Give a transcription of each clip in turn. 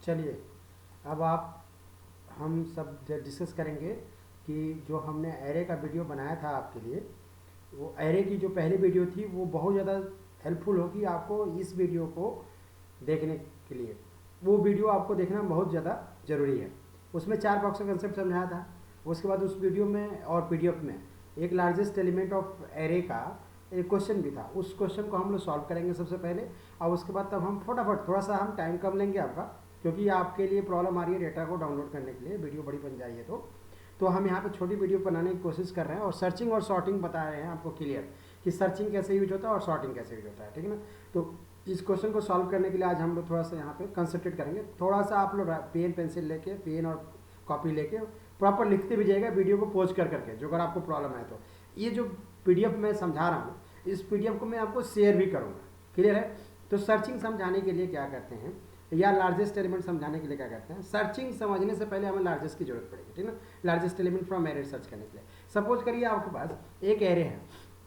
चलिए अब हम सब डिस्कस करेंगे कि जो हमने एरे का वीडियो बनाया था आपके लिए, वो एरे की जो पहली वीडियो थी वो बहुत ज़्यादा हेल्पफुल होगी आपको इस वीडियो को देखने के लिए। वो वीडियो आपको देखना बहुत ज़्यादा ज़रूरी है। उसमें 4 बॉक्स का कंसेप्ट समझाया था। उसके बाद उस वीडियो में और पीडीएफ में एक लार्जेस्ट एलिमेंट ऑफ एरे का एक क्वेश्चन भी था। उस क्वेश्चन को हम लोग सॉल्व करेंगे सबसे पहले, और उसके बाद तब हम फटाफट थोड़ा सा हम टाइम कम लेंगे आपका, क्योंकि आपके लिए प्रॉब्लम आ रही है डेटा को डाउनलोड करने के लिए, वीडियो बड़ी बन जाएगी। तो हम यहाँ पे छोटी वीडियो बनाने की कोशिश कर रहे हैं और सर्चिंग और सॉर्टिंग बता रहे हैं आपको क्लियर कि सर्चिंग कैसे यूज होता है और सॉर्टिंग कैसे यूज होता है, ठीक है ना। तो इस क्वेश्चन को सॉल्व करने के लिए आज हम लोग थोड़ा सा यहाँ पे कंसंट्रेट करेंगे। थोड़ा सा आप लोग पेन पेंसिल लेके, पेन और कॉपी लेके प्रॉपर लिखते भी जाइएगा वीडियो को पॉज कर करके, जो अगर आपको प्रॉब्लम है तो। ये जो पीडीएफ मैं समझा रहा हूँ, इस पीडीएफ को मैं आपको शेयर भी करूँगा, क्लियर है। तो सर्चिंग समझाने के लिए क्या करते हैं, या लार्जेस्ट एलिमेंट समझाने के लिए क्या करते हैं, सर्चिंग समझने से पहले हमें लार्जेस्ट की जरूरत पड़ेगी, ठीक है ना। Largest element from array search करने के लिए सपोज करिए आपके पास एक एरे है।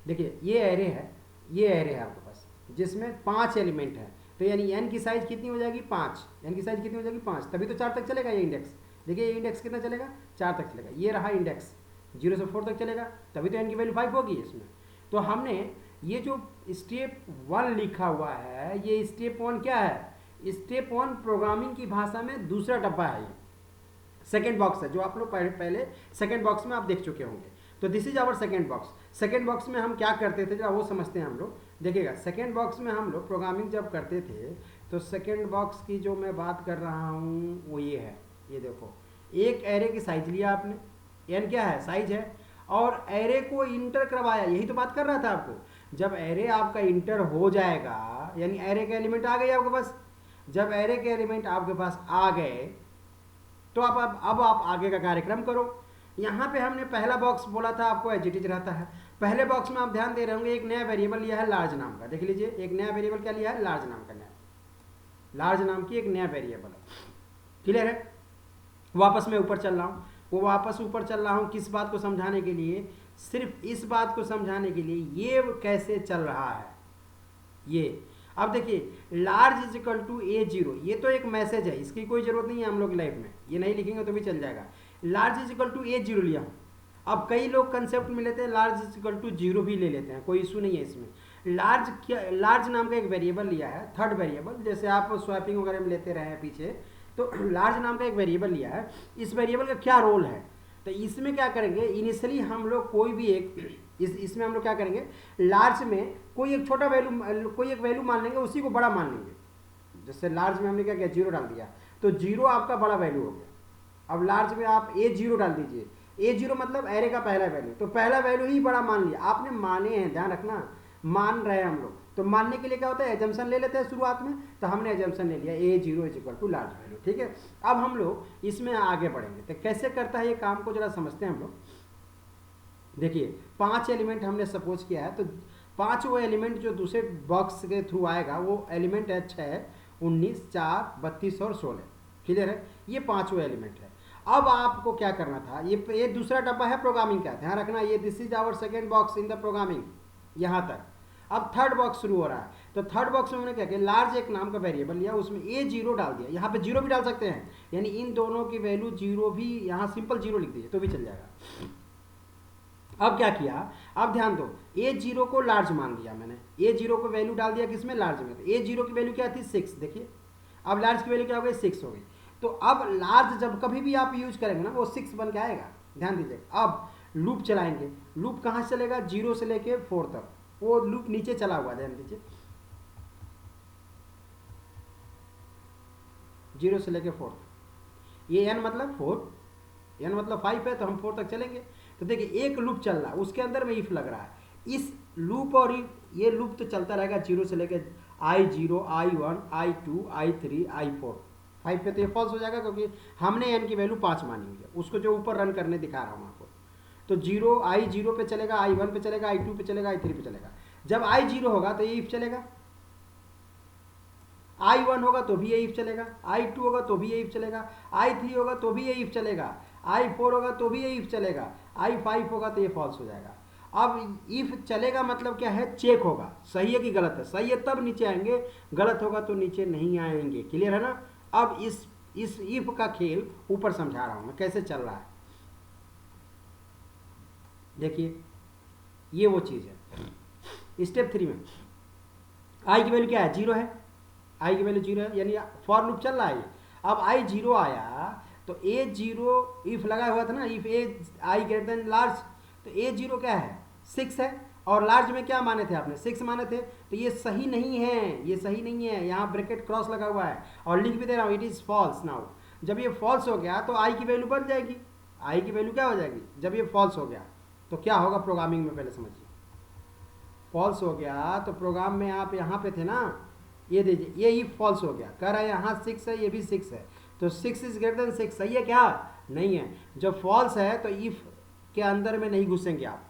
देखिए ये एरे है, ये एरे है आपके पास जिसमें 5 एलिमेंट है। तो यानी एन की साइज कितनी हो जाएगी, 5। एन की साइज कितनी हो जाएगी, 5। तभी तो 4 तक चलेगा ये इंडेक्स। देखिए ये इंडेक्स कितना चलेगा, 4 तक चलेगा। ये रहा इंडेक्स 0 से 4 तक चलेगा, तभी तो एन की वैल्यू 5 होगी इसमें। तो हमने ये जो स्टेप 1 लिखा हुआ है, ये स्टेप 1 क्या है, स्टेप 1 प्रोग्रामिंग की भाषा में दूसरा डब्बा है। ये सेकेंड बॉक्स है जो आप लोग पहले सेकेंड बॉक्स में आप देख चुके होंगे। तो this is our second box. Second box में हम क्या करते थे जरा वो समझते हैं हम लोग। देखिएगा सेकेंड बॉक्स में हम लोग प्रोग्रामिंग जब करते थे, तो सेकेंड बॉक्स की जो मैं बात कर रहा हूँ वो ये है। ये देखो, एक एरे की साइज लिया आपने, एन क्या है, साइज है, और एरे को इंटर करवाया। यही तो बात कर रहा था आपको। जब एरे आपका इंटर हो जाएगा, यानी एरे के एलिमेंट आ गए आपके पास। जब एरे के एलिमेंट आपके पास आ गए तो अब आप आगे का कार्यक्रम करो। यहाँ पे हमने पहला बॉक्स बोला था आपको एज इट इज रहता है। पहले बॉक्स में आप ध्यान दे रहे होंगे एक नया वेरिएबल लिया है लार्ज नाम का। देख लीजिए एक नया वेरिएबल क्या लिया है, लार्ज नाम का। नया लार्ज नाम की एक नया वेरिएबल है, क्लियर है। वापस मैं ऊपर चल रहा हूँ, वो वापस ऊपर चल रहा हूँ किस बात को समझाने के लिए, सिर्फ इस बात को समझाने के लिए ये कैसे चल रहा है। ये अब देखिए large is equal to A0, ये तो एक मैसेज है, इसकी कोई जरूरत नहीं है हम लोग लाइफ में, ये नहीं लिखेंगे तो भी चल जाएगा। Large is equal to A0 लिया हूँ। अब कई लोग कंसेप्ट में लेते हैं लार्ज इज इक्वल टू 0 भी ले लेते हैं, कोई इशू नहीं है इसमें। लार्ज क्या, लार्ज नाम का एक वेरिएबल लिया है, थर्ड वेरिएबल, जैसे आप स्वैपिंग वगैरह में लेते रहे हैं पीछे। तो लार्ज नाम का एक वेरिएबल लिया है, इस वेरिएबल का क्या रोल है। तो इसमें क्या करेंगे, इनिशियली हम लोग कोई भी एक इसमें हम लोग क्या करेंगे, लार्ज में कोई एक छोटा वैल्यू, कोई एक वैल्यू मान लेंगे, उसी को बड़ा मान लेंगे। जैसे लार्ज में हमने क्या किया, 0 डाल दिया, तो 0 आपका बड़ा वैल्यू हो गया। अब लार्ज में आप A0 डाल दीजिए, A0 मतलब एरे का पहला वैल्यू, तो पहला वैल्यू ही बड़ा मान लिया आपने। माने हैं, ध्यान रखना, मान रहे हैं हम लोग। तो मानने के लिए क्या होता है, एजम्पशन ले लेते हैं शुरुआत में। तो हमने एजम्पशन ले लिया A0 is equal to large value, ठीक है। अब हम लोग इसमें आगे बढ़ेंगे, तो कैसे करता है ये काम को जरा समझते हैं हम लोग। देखिए 5 एलिमेंट हमने सपोज किया है, तो 5 वो एलिमेंट जो दूसरे बॉक्स के थ्रू आएगा वो एलिमेंट है 6, 19, 4, 32 और 16, क्लियर है। ये 5 वो एलिमेंट है। अब आपको क्या करना था, ये दूसरा डब्बा है प्रोग्रामिंग का, ध्यान रखना। ये this is our second box in the programming, यहाँ तक। अब थर्ड बॉक्स शुरू हो रहा है। तो थर्ड बॉक्स में हमने क्या किया, लार्ज एक नाम का वेरिएबल लिया, उसमें A0 डाल दिया। यहाँ पे 0 भी डाल सकते हैं, यानी इन दोनों की वैल्यू 0 भी, यहाँ सिंपल 0 लिख दीजिए तो भी चल जाएगा। अब क्या किया, अब ध्यान दो, A0 को लार्ज मान दिया मैंने, A0 को वैल्यू डाल दिया किसमें, लार्ज में। तो A0 की वैल्यू क्या थी, 6, देखिए। अब लार्ज की वैल्यू क्या हो गई, 6 हो गई। तो अब लार्ज जब कभी भी आप यूज करेंगे ना, वो 6 बन के आएगा, ध्यान दीजिए। अब लूप चलाएंगे, लूप कहाँ से चलेगा, 0 से लेके 4 तक, वो लूप नीचे चला हुआ, ध्यान दीजिए, 0 से लेके 4 तक। ये n मतलब 4, n मतलब 5 है, तो हम 4 तक चलेंगे। तो देखिए एक लूप चल रहा है, उसके अंदर में इफ लग रहा है। इस लूप और ये लूप तो चलता रहेगा 0 से लेकर I0, I1, I2, I3, I4, 5 पे तो ये फॉल्स हो जाएगा, क्योंकि हमने n की वैल्यू 5 मानी हुई है, उसको जो ऊपर रन करने दिखा रहा हूँ आपको। तो 0 I0 पे चलेगा, I1 पे चलेगा, I2 पे चलेगा, I3 पे चलेगा। जब I0 होगा तो ये इफ चलेगा, I1 होगा तो भी ये इफ चलेगा, I2 होगा तो भी ये इफ चलेगा, I3 होगा तो भी ये इफ चलेगा, I4 होगा तो भी ये इफ चलेगा, I5 होगा तो ये फॉल्स हो जाएगा। अब इफ चलेगा मतलब क्या है, चेक होगा सही है कि गलत है। सही है तब नीचे आएंगे, गलत होगा तो नीचे नहीं आएंगे, क्लियर है ना। अब इस इफ का खेल ऊपर समझा रहा हूं मैं कैसे चल रहा है। देखिए ये वो चीज़ है। स्टेप 3 में आई की वैल्यू क्या है, 0 है, आई की वैल्यू 0 है, यानी फॉर लूप चल रहा है। अब आई 0 आया तो ए 0 इफ लगा हुआ था ना, if A I greater than large, तो ए 0 क्या है 6 है, और लार्ज में क्या माने थे आपने 6 माने थे, तो ये सही नहीं है, ये सही नहीं है, यहाँ ब्रैकेट क्रॉस लगा हुआ है और लिख भी दे रहा हूँ इट इज़ फॉल्स। नाउ जब ये फॉल्स हो गया तो आई की वैल्यू बन जाएगी, आई की वैल्यू क्या हो जाएगी जब ये फॉल्स हो गया तो क्या होगा प्रोग्रामिंग में, पहले समझिए। फॉल्स हो गया तो प्रोग्राम में आप यहाँ पे थे ना, ये दीजिए ये ही फॉल्स हो गया, कह रहा है यहाँ 6 है, ये भी 6 है, तो 6 इज ग्रेटर देन 6 सही है क्या, नहीं है। जब फॉल्स है तो इफ के अंदर में नहीं घुसेंगे आप,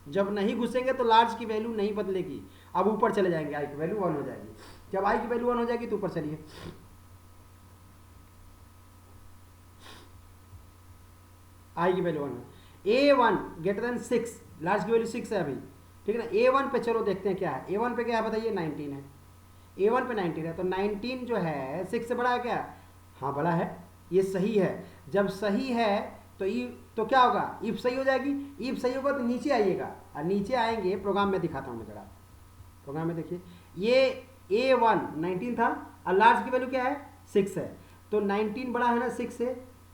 जब नहीं घुसेंगे तो लार्ज की वैल्यू नहीं बदलेगी, अब ऊपर चले जाएंगे, आई की वैल्यू 1 हो जाएगी। जब आई की वैल्यू 1 हो जाएगी तो ऊपर चलिए, आई की वैल्यू 1 है, A1 ग्रेटर देन 6, लार्ज की वैल्यू 6 है अभी, ठीक है ना। A1 पे चलो देखते हैं क्या है, A1 पे क्या है बताइए 19 है, A1 पे 19 है, तो 19 जो है 6 से बड़ा है क्या, हाँ बड़ा है, ये सही है। जब सही है तो क्या होगा, इफ सही हो जाएगी, इफ सही होगा तो नीचे आइएगा, और नीचे आएंगे प्रोग्राम में दिखाता हूँ मैं जरा, प्रोग्राम में देखिए ये A1 19 था और लार्ज की वैल्यू क्या है 6 है, तो 19 बड़ा है ना 6 से,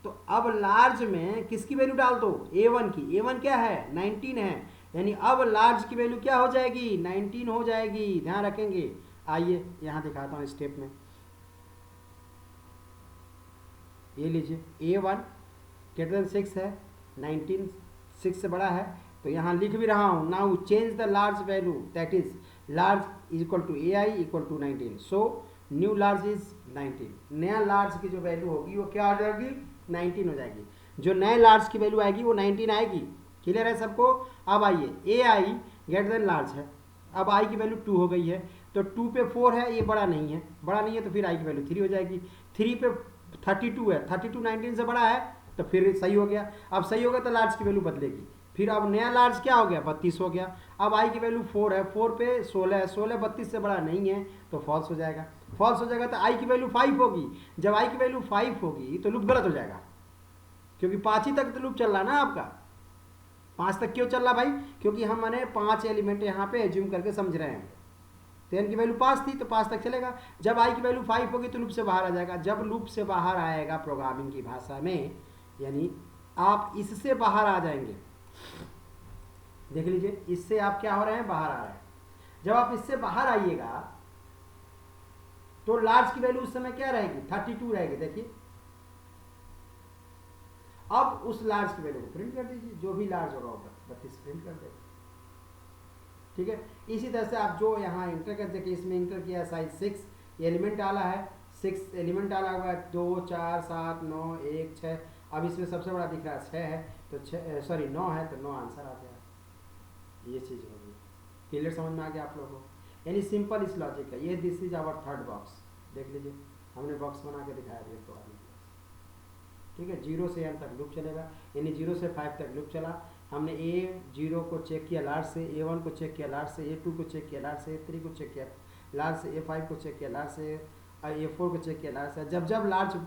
तो अब लार्ज में किसकी वैल्यू डाल दो A1 की, A1 क्या है 19 है, यानी अब लार्ज की वैल्यू क्या हो जाएगी 19 हो जाएगी, ध्यान रखेंगे। आइए यहाँ दिखाता हूँ स्टेप में, ये लीजिए A1 ग्रेटर देन 6 है, 19 6 से बड़ा है, तो यहाँ लिख भी रहा हूँ, now change the large value that is large is equal to AI equal to 19, so new large is 19, नया लार्ज की जो वैल्यू होगी वो क्या हो जाएगी 19 हो जाएगी, जो नए लार्ज की वैल्यू आएगी वो 19 आएगी। क्लियर है सबको। अब आइए AI ग्रेटर देन लार्ज है, अब आई की वैल्यू 2 हो गई है, तो 2 पे 4 है, ये बड़ा नहीं है, बड़ा नहीं है तो फिर आई की वैल्यू 3 हो जाएगी, 3 पे 32 है, 32 19 से बड़ा है तो फिर सही हो गया, अब सही होगा तो लार्ज की वैल्यू बदलेगी, फिर अब नया लार्ज क्या हो गया 32 हो गया, अब आई की वैल्यू 4 है, 4 पे 16 है, 16 32 से बड़ा नहीं है तो फॉल्स हो जाएगा, फॉल्स हो जाएगा तो आई की वैल्यू 5 होगी, जब आई की वैल्यू 5 होगी तो लूप गलत हो जाएगा, क्योंकि 5 ही तक तो लूप चल रहा ना आपका, 5 तक क्यों चल रहा भाई, क्योंकि हम मैंने 5 एलिमेंट यहाँ पे एज्यूम करके समझ रहे हैं, तो n की वैल्यू 5 थी तो 5 तक चलेगा, जब i की वैल्यू 5 होगी तो लूप से बाहर आ जाएगा, जब लूप से बाहर आएगा प्रोग्रामिंग की भाषा में, यानी आप इससे बाहर आ जाएंगे, देख लीजिए इससे आप क्या हो रहे हैं बाहर आ रहे हैं, जब आप इससे बाहर आइएगा तो लार्ज की वैल्यू उस समय क्या रहेगी 32 रहेगी, देखिए अब उस लार्ज की वैल्यू को प्रिंट कर दीजिए, जो भी लार्ज होगा 32 प्रिंट कर देगा, ठीक है। इसी तरह से आप जो यहाँ इंटर कर देखिए, इसमें इंटर किया साइज 6 एलिमेंट डाला है, 6 एलिमेंट डाला हुआ है, 2 4 7 9 1 6, अब इसमें सबसे बड़ा दिख रहा है 6 है तो 9 है तो 9 आंसर आ गया, ये चीज़ होगी। क्लियर समझ में आ गया आप लोगों को, यानी सिंपल इस लॉजिक है ये, this is our third box, देख लीजिए हमने बॉक्स बना के दिखाया दिया प्रोग्रामिंग, ठीक है। 0 से n तक लूप चलेगा, यानी 0 से 5 तक लूप चला, हमने A0 को चेक किया लार्ज से, A1 को चेक किया लार्ज से, A2 को चेक किया लार्ज से, A3 को चेक किया लार्ज से, A5 को चेक किया लार्ज से, A4 को चेक किया लार्ज से, जब जब लार्ज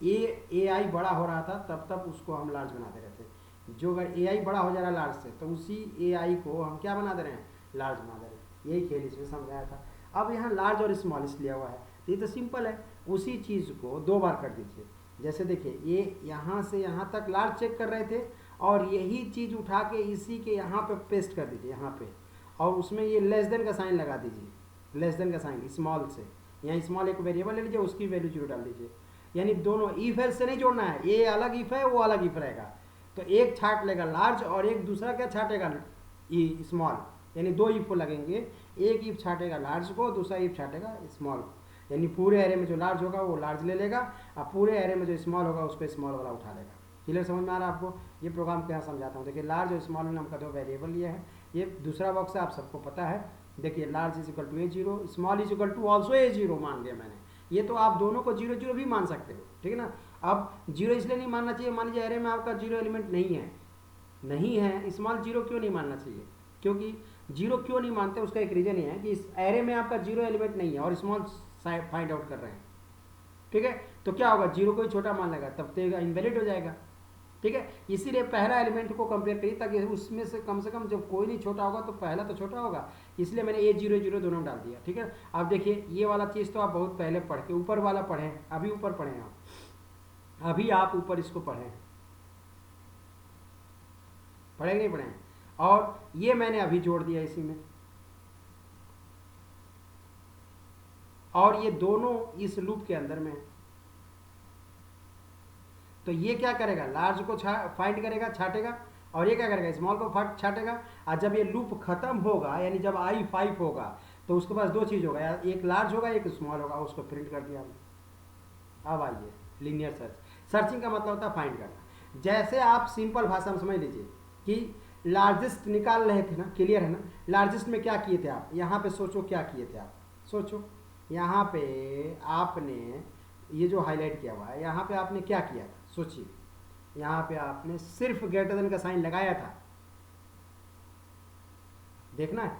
AI बड़ा हो रहा था तब तब उसको हम लार्ज बना दे रहे थे, जो अगर AI बड़ा हो जा रहा है लार्ज से तो उसी AI को हम क्या बना दे रहे हैं लार्ज बना दे रहे हैं, यही खेल इसमें समझाया था। अब यहाँ लार्ज और स्मॉल इस लिया हुआ है, तो ये तो सिंपल है, उसी चीज़ को 2 बार कर दीजिए, जैसे देखिए ये यहाँ से यहाँ तक लार्ज चेक कर रहे थे और यही चीज़ उठा के इसी के यहाँ पे पेस्ट कर दीजिए यहाँ पे, और उसमें ये लेस देन का साइन लगा दीजिए, लेस देन का साइन स्मॉल से, यहाँ स्मॉल एक वेरिएबल ले लीजिए उसकी वैल्यू 0 डाल दीजिए, यानी दोनों इफ एल्स से नहीं जोड़ना है, ये अलग इफ है वो अलग इफ रहेगा, तो एक छाट लेगा लार्ज और एक दूसरा क्या छाटेगा स्मॉल, यानी 2 इफ लगेंगे, एक इफ छाटेगा लार्ज को, दूसरा इफ छाटेगा स्मॉल, यानी पूरे एरे में जो लार्ज होगा वो लार्ज ले लेगा और पूरे एरे में जो स्मॉल होगा उसको स्मॉल वाला उठा लेगा। क्लियर समझ में आ रहा है आपको, ये प्रोग्राम क्या समझाता हूँ, देखिए लार्ज और स्मॉल नाम का 2 वेरिएबल लिए है, ये दूसरा बॉक्स है आप सबको पता है, देखिए large is equal to A0, small is equal to also A0 मान लिया मैंने, ये तो आप दोनों को 0 0 भी मान सकते हो, ठीक है ना। अब 0 इसलिए नहीं मानना चाहिए, मान लीजिए एरे में आपका 0 एलिमेंट नहीं है, स्मॉल 0 क्यों नहीं मानना चाहिए, क्योंकि 0 क्यों नहीं मानते उसका एक रीज़न ये है कि इस एरे में आपका 0 एलिमेंट नहीं है और स्मॉल फाइंड आउट कर रहे हैं, ठीक है, तो क्या होगा, 0 को ही छोटा मान लेगा तब तो इनवैलिड हो जाएगा। ठीक है, इसीलिए पहला एलिमेंट को कंपेयर करिए ताकि उसमें से कम जब कोई नहीं छोटा होगा तो पहला तो छोटा होगा, इसलिए मैंने A0 दोनों डाल दिया। ठीक है, अब देखिए ये वाला चीज़ तो आप बहुत पहले पढ़ के ऊपर वाला पढ़ें, अभी ऊपर पढ़ें आप, अभी आप ऊपर इसको पढ़ें, पढ़ेंगे नहीं पढ़ें, और ये मैंने अभी जोड़ दिया इसी में, और ये दोनों इस लूप के अंदर में है। तो ये क्या करेगा, लार्ज को फाइंड करेगा, छाटेगा, और ये क्या करेगा, स्मॉल को छाटेगा। और जब ये लूप खत्म होगा यानी जब I5 होगा तो उसके पास दो चीज़ होगा, एक लार्ज होगा एक स्मॉल होगा, उसको प्रिंट कर दिया हमने। अब आइए लीनियर सर्चिंग का मतलब होता है फाइंड करना। जैसे आप सिंपल भाषा में समझ लीजिए कि लार्जेस्ट निकाल रहे थे ना, क्लियर है ना, लार्जेस्ट में क्या किए थे आप, यहाँ पे सोचो क्या किए थे आप, सोचो यहाँ पे आपने ये जो हाईलाइट किया हुआ है यहाँ पे आपने क्या किया था, सोचिए, यहाँ पे आपने सिर्फ ग्रेटर देन का साइन लगाया था, देखना है,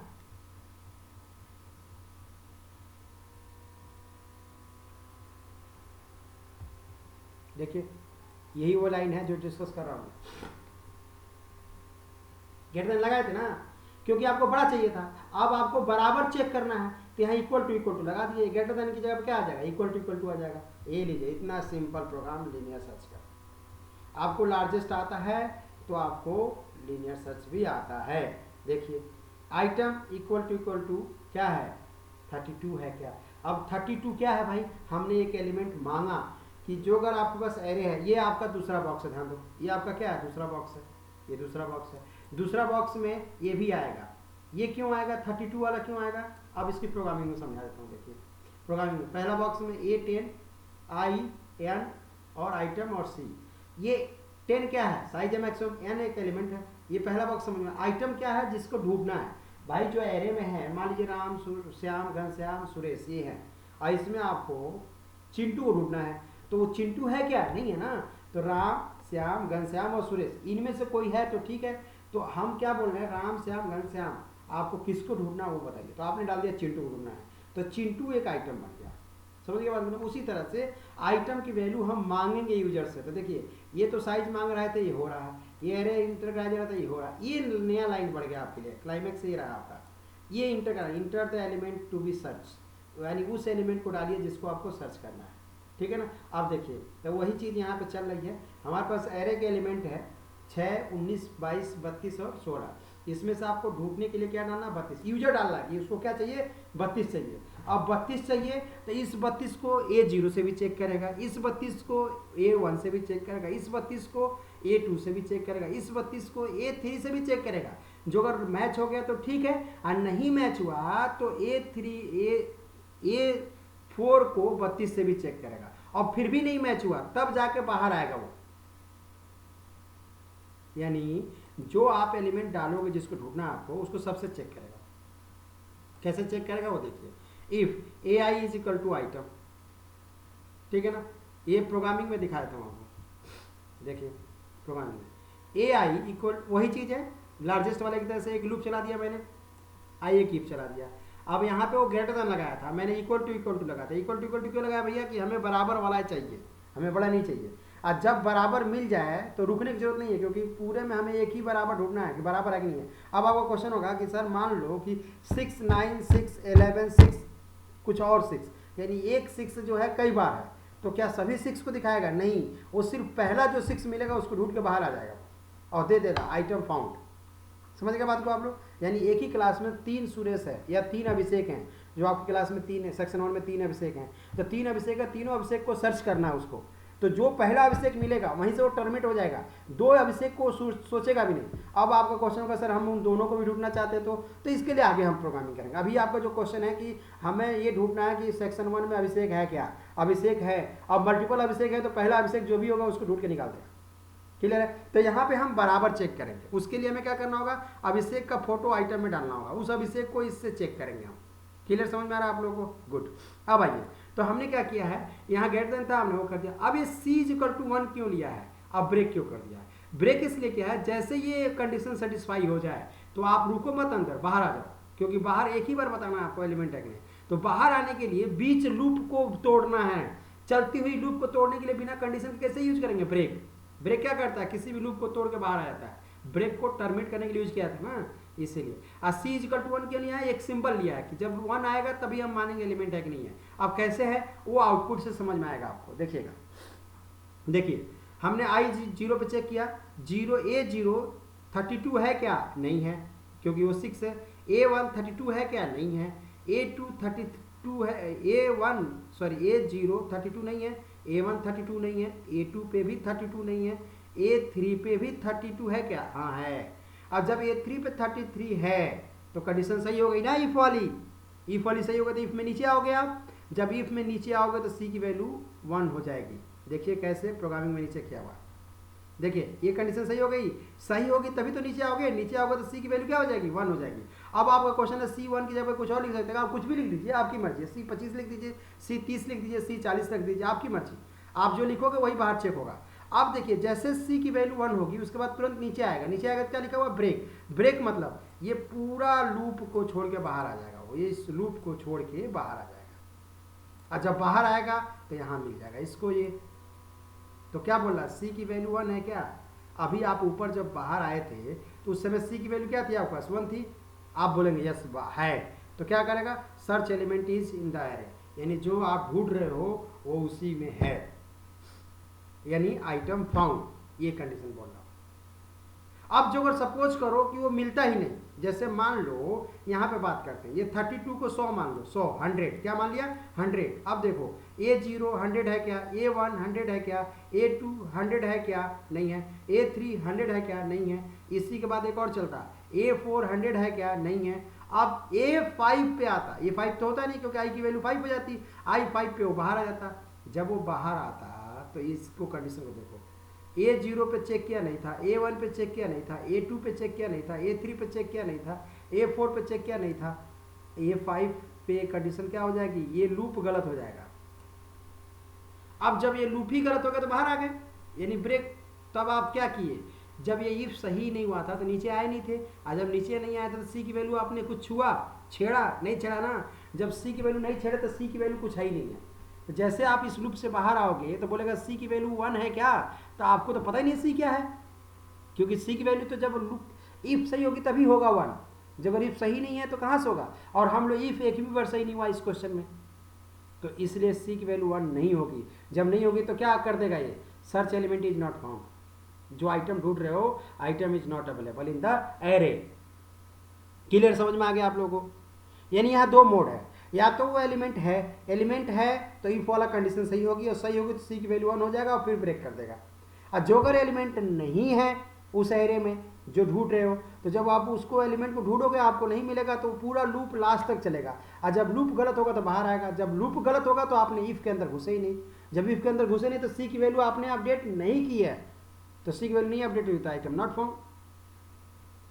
देखिए यही वो लाइन है जो डिस्कस कर रहा हूँ, ग्रेटर देन लगाए थे ना, क्योंकि आपको बड़ा चाहिए था। अब आपको बराबर चेक करना है तो यहाँ इक्वल टू लगा दिए, ग्रेटर देन की जगह पे क्या आ जाएगा, इक्वल टू आ जाएगा। ये लीजिए, इतना सिंपल प्रोग्राम लीनियर सर्च का। आपको लार्जेस्ट आता है तो आपको लीनियर सर्च भी आता है। देखिए आइटम इक्वल टू क्या है, 32 है क्या। अब 32 क्या है भाई, हमने एक एलिमेंट मांगा कि जो अगर आपके पास एरे है, ये आपका दूसरा बॉक्स है, ध्यान दो, ये आपका क्या है, दूसरा बॉक्स है, ये दूसरा बॉक्स है, दूसरा बॉक्स में ये भी आएगा। ये क्यों आएगा, 32 वाला क्यों आएगा, अब इसकी प्रोग्रामिंग में समझा देता हूँ। देखिए प्रोग्रामिंग में पहला बॉक्स में A10 I N और आइटम और C, ये 10 क्या है, साइज है मैक्सिमम, n एक एलिमेंट है, ये पहला बॉक्स समझ में। आइटम क्या है, जिसको ढूंढना है भाई, जो एरे में है, मान लीजिए राम श्याम घनश्याम सुरेश ये है, और इसमें आपको चिंटू को ढूंढना है, तो वो चिंटू है क्या, नहीं है ना, तो राम श्याम घनश्याम और सुरेश इनमें से कोई है तो ठीक है। तो हम क्या बोल रहे हैं, राम श्याम घनश्याम, आपको किसको ढूंढना वो बताइए, तो आपने डाल दिया चिंटू को ढूंढना है, तो चिंटू एक आइटम बन गया, समझ गए बात। मतलब उसी तरह से आइटम की वैल्यू हम मांगेंगे यूजर से। तो देखिए ये तो साइज मांग रहे थे, ये हो रहा है, ये एरे इंटर कराया जा रहा था, ये हो रहा है, ये नया लाइन बढ़ गया आपके लिए, क्लाइमेक्स ये रहा आपका, ये enter the element to be search, यानी उस एलिमेंट को डालिए जिसको आपको सर्च करना है, ठीक है ना। अब देखिए तो वही चीज़ यहाँ पे चल रही है, हमारे पास एरे के एलिमेंट है 6, 19, 22, 32 और 16, इसमें से आपको ढूंढने के लिए क्या डालना, 32, यूजर डालना है कि उसको क्या चाहिए, 32 चाहिए। अब 32 चाहिए तो इस 32 को A0 से भी चेक करेगा, इस 32 को A1 से भी चेक करेगा, इस 32 को A2 से भी चेक करेगा, इस 32 को A3 से भी चेक करेगा। जो अगर मैच हो गया तो ठीक है, और नहीं मैच हुआ तो A4 को 32 से भी चेक करेगा, और फिर भी नहीं मैच हुआ तब जाके बाहर आएगा वो। यानी जो आप एलिमेंट डालोगे जिसको ढूंढना है आपको, उसको सबसे चेक करेगा। कैसे चेक करेगा वो देखिए, if AI is equal to item, ठीक है ना, ये प्रोग्रामिंग में दिखाया था आपको, देखिए प्रोग्रामिंग में AI इक्वल वही चीज़ है, लार्जेस्ट वाले की तरह से एक लूप चला दिया मैंने, एक कीप चला दिया। अब यहाँ पे वो ग्रेटर देन लगाया था, मैंने इक्वल टू लगाया था। इक्वल टू क्यों लगाया भैया, कि हमें बराबर वाला चाहिए, हमें बड़ा नहीं चाहिए। और जब बराबर मिल जाए तो रुकने की जरूरत नहीं है, क्योंकि पूरे में हमें एक ही बराबर ढूंढना है कि बराबर है कि नहीं है। अब आपको क्वेश्चन होगा कि सर मान लो कि 6, 9, 6, 11, 6 कुछ और 6, यानी एक 6 जो है कई बार है, तो क्या सभी 6 को दिखाएगा, नहीं, वो सिर्फ पहला जो 6 मिलेगा उसको ढूंढ के बाहर आ जाएगा और दे देगा आइटम फाउंड। समझ गए बात को आप लोग। यानी एक ही क्लास में 3 सुरेश है या 3 अभिषेक हैं, जो आपकी क्लास में 3 है, सेक्शन 1 में 3 अभिषेक हैं, तो 3 अभिषेक है, तीनों अभिषेक को सर्च करना है उसको, तो जो पहला अभिषेक मिलेगा वहीं से वो टर्मिनेट हो जाएगा, 2 अभिषेक को सोचेगा भी नहीं। अब आपका क्वेश्चन होगा सर हम उन दोनों को भी ढूंढना चाहते हैं, तो इसके लिए आगे हम प्रोग्रामिंग करेंगे। अभी आपका जो क्वेश्चन है कि हमें ये ढूंढना है कि सेक्शन 1 में अभिषेक है क्या, अभिषेक है, अब मल्टीपल अभिषेक है तो पहला अभिषेक जो भी होगा उसको ढूंढ के निकाल देगा, क्लियर है। तो यहाँ पे हम बराबर चेक करेंगे, उसके लिए हमें क्या करना होगा, अभिषेक का फोटो आइटम में डालना होगा, उस अभिषेक को इससे चेक करेंगे हम। क्लियर, समझ में आ रहा है आप लोगों को, गुड। अब आइए, तो हमने क्या किया है, यहाँ ग्रेटर देन था, हमने वो कर दिया। अब ये C=1 क्यों लिया है, अब ब्रेक क्यों कर दिया है, ब्रेक इसलिए किया है जैसे ये कंडीशन सेटिस्फाई हो जाए तो आप रुको मत, अंदर बाहर आ जाओ, क्योंकि बाहर एक ही बार बताना है आपको एलिमेंट है कि नहीं। तो बाहर आने के लिए बीच लूप को तोड़ना है, चलती हुई लूप को तोड़ने के लिए बिना कंडीशन के कैसे यूज करेंगे? ब्रेक। ब्रेक क्या करता है? किसी भी लूप को तोड़ के बाहर आ जाता है। ब्रेक को टर्मिनेट करने के लिए यूज किया था ना, इसीलिए। सी इक्वल टू 1 के लिए एक सिंबल लिया है कि जब 1 आएगा तभी हम मानेंगे एलिमेंट है कि नहीं है। अब कैसे है वो आउटपुट से समझ में आएगा आपको, देखिएगा। देखिए हमने आई 0 पे चेक किया, 0 32 है क्या? नहीं है, क्योंकि वो 6 है। A1 32 है क्या? नहीं है। A2 32 है, A0 32 नहीं है, A1 32 नहीं है, A2 पे भी 32 नहीं है, A3 पे भी 32 है क्या? हाँ है। अब जब A3 पे 33 है तो कंडीशन सही हो गई ना, इफ वाली सही हो गई। तो इफ में नीचे आओगे आप, जब इफ में नीचे आओगे तो सी की वैल्यू 1 हो जाएगी। देखिए कैसे प्रोग्रामिंग में नीचे किया हुआ है। देखिए ये कंडीशन सही हो गई, सही होगी तभी तो नीचे आओगे, नीचे आओगे तो सी की वैल्यू क्या हो जाएगी? 1 हो जाएगी। अब आपका क्वेश्चन है C1 की जगह कुछ और लिख सकते हैं, आप कुछ भी लिख दीजिए, आपकी मर्जी है। C25 लिख दीजिए, C30 लिख दीजिए, C40 लिख दीजिए, आपकी मर्जी। आप जो लिखोगे वही बाहर चेक होगा। अब देखिए जैसे C की वैल्यू 1 होगी उसके बाद तुरंत नीचे आएगा, नीचे आएगा तो क्या लिखा हुआ? ब्रेक। ब्रेक मतलब ये पूरा लूप को छोड़ के बाहर आ जाएगा, वो ये इस लूप को छोड़ के बाहर आ जाएगा। और जब बाहर आएगा तो यहाँ मिल जाएगा इसको ये। तो क्या बोल रहा है? C की वैल्यू 1 है क्या? अभी आप ऊपर जब बाहर आए थे तो उस समय C की वैल्यू क्या थी आपके पास? 1 थी। आप बोलेंगे यस है, तो क्या करेगा? Search element is in the array, यानी जो आप ढूंढ रहे हो वो उसी में है, यानी आइटम फाउंड, ये कंडीशन बोल रहा हूं। अब जो अगर सपोज करो कि वो मिलता ही नहीं, जैसे मान लो यहाँ पे बात करते हैं, ये 32 को 100 मान लो, 100 100 क्या मान लिया? 100। अब देखो A0 100 है क्या? A1 100 है क्या? A2 100 है क्या? नहीं है। A3 100 है क्या? नहीं है। इसी के बाद एक और चलता, A4 100 है क्या? नहीं है। अब A5 पे आता, A5 तो होता नहीं क्योंकि आई की वैल्यू 5 हो जाती, I5 पे वो बाहर आ जाता। जब वो बाहर आता तो इसको कंडीशन को देखो, A0 पे चेक किया नहीं था, A1 पे चेक किया नहीं था, A2 पे चेक किया नहीं था, A3 पे चेक किया नहीं था, A4 पे चेक किया नहीं था, A5 पे कंडीशन क्या हो जाएगी? ये लूप गलत हो जाएगा। अब जब ये लूप ही गलत हो गया तो बाहर आ गए, यानी ब्रेक। तब आप क्या किए? जब ये इफ सही नहीं हुआ था तो नीचे आए नहीं थे, और जब नीचे नहीं आया था तो सी की वैल्यू आपने कुछ छुआ, छेड़ा नहीं, छेड़ा ना। जब सी की वैल्यू नहीं छेड़े तो सी की वैल्यू कुछ है ही नहीं है। तो जैसे आप इस लूप से बाहर आओगे तो बोलेगा सी की वैल्यू 1 है क्या? तो आपको तो पता ही नहीं सी क्या है, क्योंकि सी की वैल्यू तो जब लूप इफ सही होगी तभी होगा 1, जब इफ सही नहीं है तो कहाँ से होगा? और हम लोग इफ एक भी बार सही नहीं हुआ इस क्वेश्चन में, तो इसलिए सी की वैल्यू 1 नहीं होगी। जब नहीं होगी तो क्या कर देगा ये? Search element is not found, जो आइटम ढूंढ रहे हो item is not available in the array. Clear, समझ में आ गया आप लोगों को? यानी यहाँ दो मोड है, या तो वो एलिमेंट है तो इफ वाला कंडीशन सही होगी, और सही होगी तो सी की वैल्यू 1 हो जाएगा और फिर ब्रेक कर देगा। और जो अगर एलिमेंट नहीं है उस एरे में जो ढूंढ रहे हो, तो जब आप उसको एलिमेंट को ढूंढोगे आपको नहीं मिलेगा तो पूरा लूप लास्ट तक चलेगा, और जब लूप गलत होगा तो बाहर आएगा। जब लूप गलत होगा तो आपने इफ के अंदर घुसे ही नहीं, जब इफ के अंदर घुसे नहीं तो सी की वैल्यू आपने अपडेट नहीं की है, तो सी की वैल्यू नहीं अपडेट होता है, आइटम नॉट फाउंड।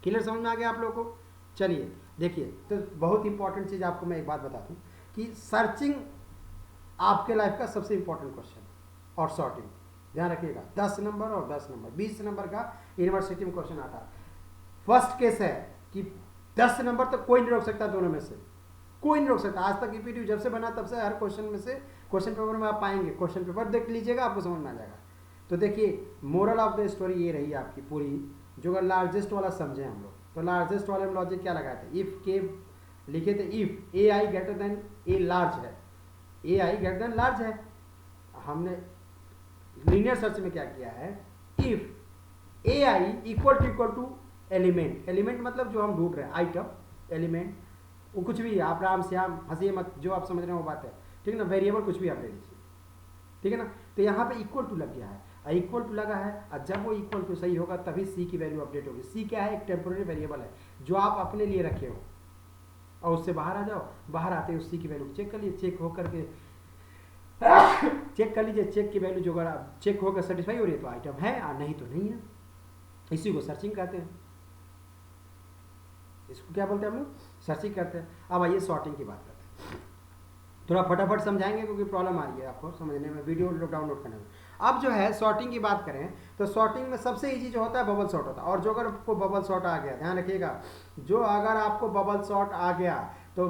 क्लियर, समझ में आ गया आप लोगों को? चलिए देखिए, तो बहुत इंपॉर्टेंट चीज़ आपको मैं एक बात बता दूं कि सर्चिंग आपके लाइफ का सबसे इंपॉर्टेंट क्वेश्चन, और सॉर्टिंग ध्यान रखिएगा। 10 नंबर और 10 नंबर 20 नंबर का यूनिवर्सिटी में क्वेश्चन आता है। फर्स्ट केस है कि 10 नंबर तक कोई नहीं रोक सकता, दोनों में से कोई नहीं रोक सकता। आज तक ईपीटी जब से बना तब से हर क्वेश्चन में से, क्वेश्चन पेपर में आप पाएंगे, क्वेश्चन पेपर देख लीजिएगा आपको समझ में आ जाएगा। तो देखिए मोरल ऑफ द स्टोरी ये रही आपकी पूरी, जो अगर लार्जेस्ट वाला समझे हम लोग, तो लार्जेस्ट वाले में लॉजिक क्या लगाए थे? इफ के लिखे थे, if A I greater than A large है, A I greater than large है। हमने लीनियर सर्च में क्या किया है? If A I equal to element, element मतलब जो हम ढूंढ रहे हैं आइटम, एलिमेंट वो कुछ भी है, आप राम श्याम हंसिए मत, जो आप समझ रहे हैं वो बात है, ठीक है ना। वेरिएबल कुछ भी आप ले लीजिए, ठीक है ना। तो यहाँ पे इक्वल टू लग गया है, इक्वल टू लगा है, और जब वो इक्वल टू सही होगा तभी सी की वैल्यू अपडेट होगी। सी क्या है? एक टेम्पोररी वेरिएबल है जो आप अपने लिए रखे हो, और उससे बाहर आ जाओ, बाहर आते ही उस सी की वैल्यू चेक कर लीजिए, चेक होकर के चेक कर लीजिए, चेक की वैल्यू जो अगर चेक होकर सेटिस्फाई हो रही है तो आइटम है, और नहीं तो नहीं है। इसी को सर्चिंग कहते हैं, इसको क्या बोलते हैं हम लोग? सर्चिंग करते हैं। अब आइए सॉर्टिंग की बात करते हैं, थोड़ा फटाफट समझाएंगे क्योंकि प्रॉब्लम आ रही है आपको समझने में, वीडियो डाउनलोड करने में। अब जो है सॉर्टिंग की बात करें तो सॉर्टिंग में सबसे इजी जो होता है बबल सॉर्ट होता है। और जो अगर आपको बबल सॉर्ट आ गया, ध्यान रखिएगा, जो अगर आपको बबल सॉर्ट आ गया तो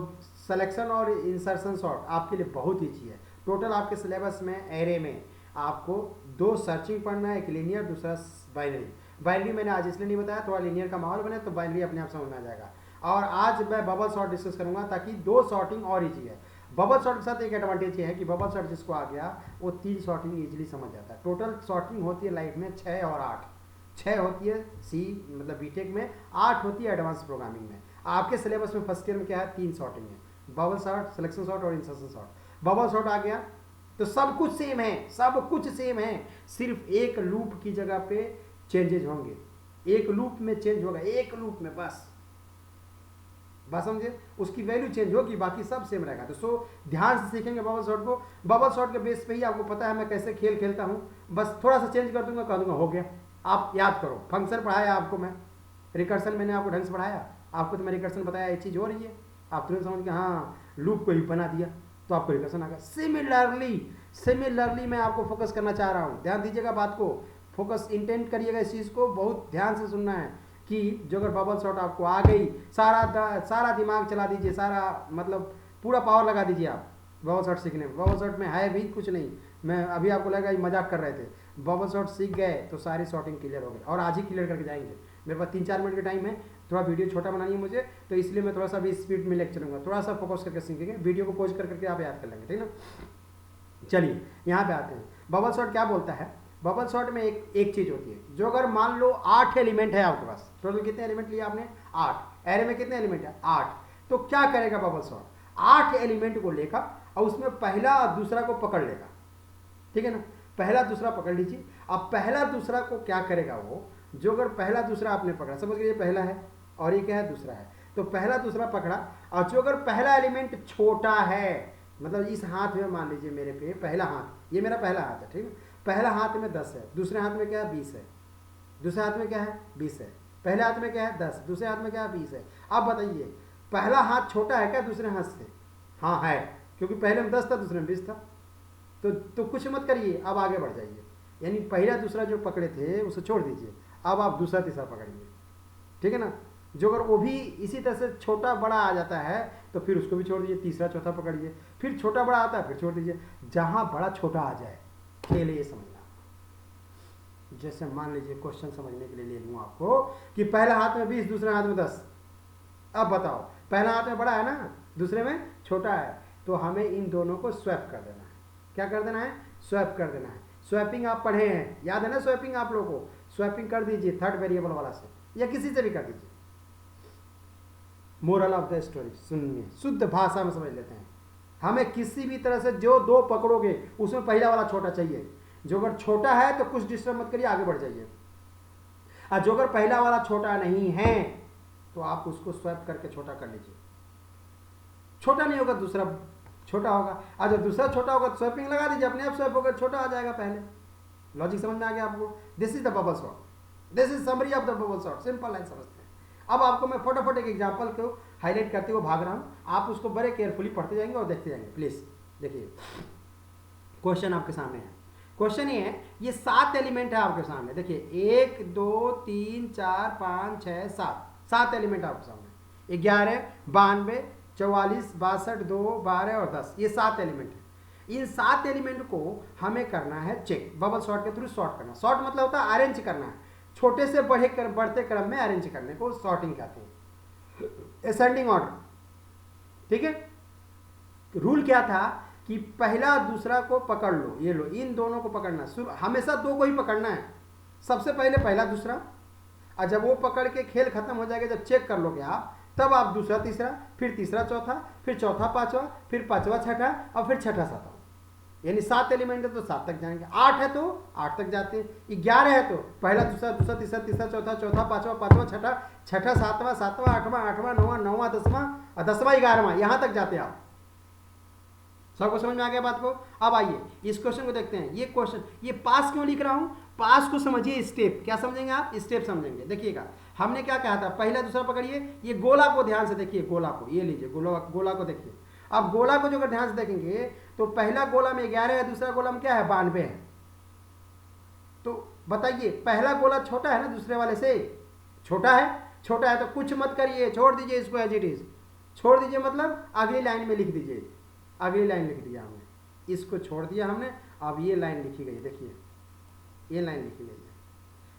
सिलेक्शन और इंसर्शन सॉर्ट आपके लिए बहुत ईजी है। टोटल आपके सिलेबस में एरे में आपको 2 सर्चिंग पढ़ना है, एक लीनियर दूसरा बाइनरी। बाइनरी मैंने आज इसलिए नहीं बताया, थोड़ा लीनियर का माहौल बने तो बाइनरी अपने आप समझ में आ जाएगा। और आज मैं बबल सॉर्ट डिस्कस करूंगा ताकि 2 सॉर्टिंग और ईजी है। बबल सॉर्ट के साथ एक एडवांटेज ये है कि बबल सॉर्ट जिसको आ गया वो 3 सॉर्टिंग ईजिली समझ जाता है। टोटल सॉर्टिंग होती है लाइफ में 6 और 8। 6 होती है सी मतलब बीटेक में, 8 होती है एडवांस प्रोग्रामिंग में। आपके सिलेबस में फर्स्ट ईयर में क्या है, 3 सॉर्टिंग है, बबल सॉर्ट, सिलेक्शन सॉर्ट और इंसर्शन सॉर्ट। बबल सॉर्ट आ गया तो सब कुछ सेम है, सब कुछ सेम है, सिर्फ एक लूप की जगह पे चेंजेज होंगे, एक लूप में चेंज होगा, एक लूप में बस समझे, उसकी वैल्यू चेंज होगी, बाकी सब सेम रहेगा। तो ध्यान से सीखेंगे बबल सॉर्ट को। बबल सॉर्ट के बेस पे ही आपको पता है मैं कैसे खेल खेलता हूँ, बस थोड़ा सा चेंज कर दूंगा, कह दूंगा हो गया। आप याद करो, फंक्शन पढ़ाया आपको मैं, रिकर्सन मैंने आपको ढंग से पढ़ाया, आपको तो मैं रिकर्सन बताया ये चीज़ हो रही है, आप तुरंत समझ के हाँ लूप को ही बना दिया तो आपको रिकर्सन आ गया। सिमिलरली मैं आपको फोकस करना चाह रहा हूँ, ध्यान दीजिएगा बात को, फोकस इंटेंट करिएगा इस चीज़ को, बहुत ध्यान से सुनना है कि जो अगर बबल शॉट आपको आ गई, सारा दिमाग चला दीजिए, सारा मतलब पूरा पावर लगा दीजिए आप बबल शॉट सीखने में। बबल शॉट में है भी कुछ नहीं, मैं अभी आपको लगा ये मजाक कर रहे थे, बबल शॉट सीख गए तो सारी शॉटिंग क्लियर हो गई, और आज ही क्लियर करके जाएंगे। मेरे पास 3-4 मिनट का टाइम है, थोड़ा वीडियो छोटा बनानी है मुझे, तो इसलिए मैं थोड़ा सा भी स्पीड में लेक्चर लूँगा, थोड़ा सा फोकस करके सीखेंगे, वीडियो को पॉज करके आप याद कर लेंगे, ठीक ना। चलिए यहाँ पे आते हैं, बबल शॉट क्या बोलता है। बबल शॉट में एक चीज होती है, जो अगर मान लो 8 एलिमेंट है आपके पास, टोटल कितने एलिमेंट लिए आपने, 8, एरे में कितने एलिमेंट है, 8, तो क्या करेगा बबल शॉट, 8 एलिमेंट को लेगा और उसमें पहला और दूसरा को पकड़ लेगा, ठीक है ना, पहला दूसरा पकड़ लीजिए। अब पहला दूसरा को क्या करेगा वो, जो अगर पहला दूसरा आपने पकड़ा, समझ गए ये पहला है और ये क्या है, दूसरा है, तो पहला दूसरा पकड़ा, और जो अगर पहला एलिमेंट छोटा है, मतलब इस हाथ में मान लीजिए मेरे पे पहला हाथ, ये मेरा पहला हाथ है, ठीक है, पहला हाथ में 10 है, दूसरे हाथ में क्या है 20 है, दूसरे हाथ में क्या है 20 है, पहले हाथ में क्या है 10, दूसरे हाथ में क्या है 20 है। अब बताइए पहला हाथ छोटा है क्या दूसरे हाथ से, हाँ है, क्योंकि पहले में 10 था दूसरे में 20 था, तो कुछ मत करिए, अब आगे बढ़ जाइए, यानी पहला दूसरा जो पकड़े थे उसे छोड़ दीजिए, अब आप दूसरा तीसरा पकड़िए, ठीक है ना। जो अगर वो भी इसी तरह से छोटा बड़ा आ जाता है तो फिर उसको भी छोड़ दीजिए, तीसरा चौथा पकड़िए, फिर छोटा बड़ा आता है फिर छोड़ दीजिए, जहां बड़ा छोटा आ जाए खेल ये समझना। जैसे मान लीजिए क्वेश्चन समझने के लिए ले लूँ आपको कि पहला हाथ में 20 दूसरे हाथ में 10, अब बताओ पहला हाथ में बड़ा है ना, दूसरे में छोटा है, तो हमें इन दोनों को स्वैप कर देना है। क्या कर देना है, स्वैप कर देना है। स्वैपिंग आप पढ़े हैं, याद है ना स्वैपिंग आप लोगों को, स्वैपिंग कर दीजिए थर्ड वेरिएबल वाला से या किसी से भी कर दीजिए। मोरल ऑफ द स्टोरी सुनिए, शुद्ध भाषा में समझ लेते हैं, हमें किसी भी तरह से जो 2 पकड़ोगे उसमें पहला वाला छोटा चाहिए, जो अगर छोटा है तो कुछ डिस्टर्ब मत करिए, आगे बढ़ जाइए, और जो अगर पहला वाला छोटा नहीं है तो आप उसको स्वैप करके छोटा कर लीजिए, छोटा नहीं होगा दूसरा छोटा होगा, और जब दूसरा छोटा होगा तो स्वैपिंग लगा दीजिए, अपने आप स्वैप होकर छोटा आ जाएगा पहले। लॉजिक समझ में आ गया आपको, this is the bubble shot, this is summary of the bubble shot, simple line समझते हैं। अब आपको मैं फटाफट एक एग्जांपल को हाईलाइट करते हुए भाग रहा हूं, आप उसको बड़े केयरफुली पढ़ते जाएंगे और देखते जाएंगे। प्लीज देखिए क्वेश्चन आपके सामने है, क्वेश्चन ये है, ये 7 एलिमेंट है आपके सामने, देखिए 1 2 3 4 5 6 7 एलिमेंट आपके सामने, 11 92 44 62 2 12 और 10, ये 7 एलिमेंट है। इन 7 एलिमेंट को हमें करना है चेक, बबल शॉट के थ्रू सॉर्ट करना। सॉर्ट मतलब होता है अरेंज करना है, छोटे से बढ़ते क्रम में अरेंज करने को सॉर्टिंग कहते हैं, असेंडिंग ऑर्डर, ठीक है। रूल क्या था कि पहला दूसरा को पकड़ लो, ये लो, इन दोनों को पकड़ना, हमेशा 2 को ही पकड़ना है, सबसे पहले पहला दूसरा, और जब वो पकड़ के खेल खत्म हो जाएगा, जब चेक कर लोगे आप, तब आप दूसरा तीसरा, फिर तीसरा चौथा, फिर चौथा पांचवा, फिर पांचवा छठा, और फिर छठा सातवां, यानी 7 एलिमेंट है तो 7 तक जाएंगे, 8 है तो 8 तक जाते हैं, 11 है तो पहला दूसरा दूसरा तीसरा तीसरा चौथा चौथा पांचवा पांचवा छठा छठा सातवां सातवां आठवां आठवां नौवां नौवां 10वां और 10वां 11वां, यहां तक जाते हैं आप। सबको समझ में आ गया बात को। अब आइए इस क्वेश्चन को देखते हैं। ये क्वेश्चन, ये पास क्यों लिख रहा हूं, पास को समझिए, स्टेप क्या समझेंगे आप, स्टेप समझेंगे। देखिएगा हमने क्या कहा था, पहला दूसरा पकड़िए, ये गोला को ध्यान से देखिए, गोला को ये लीजिए, गोला को देखिए। अब गोला को जो अगर ध्यान से देखेंगे तो पहला गोला में 11 है, दूसरा गोला में क्या है 92 है, तो बताइए पहला गोला छोटा है ना दूसरे वाले से, छोटा है तो कुछ मत करिए, छोड़ दीजिए इसको एज इट इज, छोड़ दीजिए मतलब अगली लाइन में लिख दीजिए, अगली लाइन लिख दिया हमने, इसको छोड़ दिया हमने, अब ये लाइन लिखी गई, देखिए ये लाइन लिखी गई है,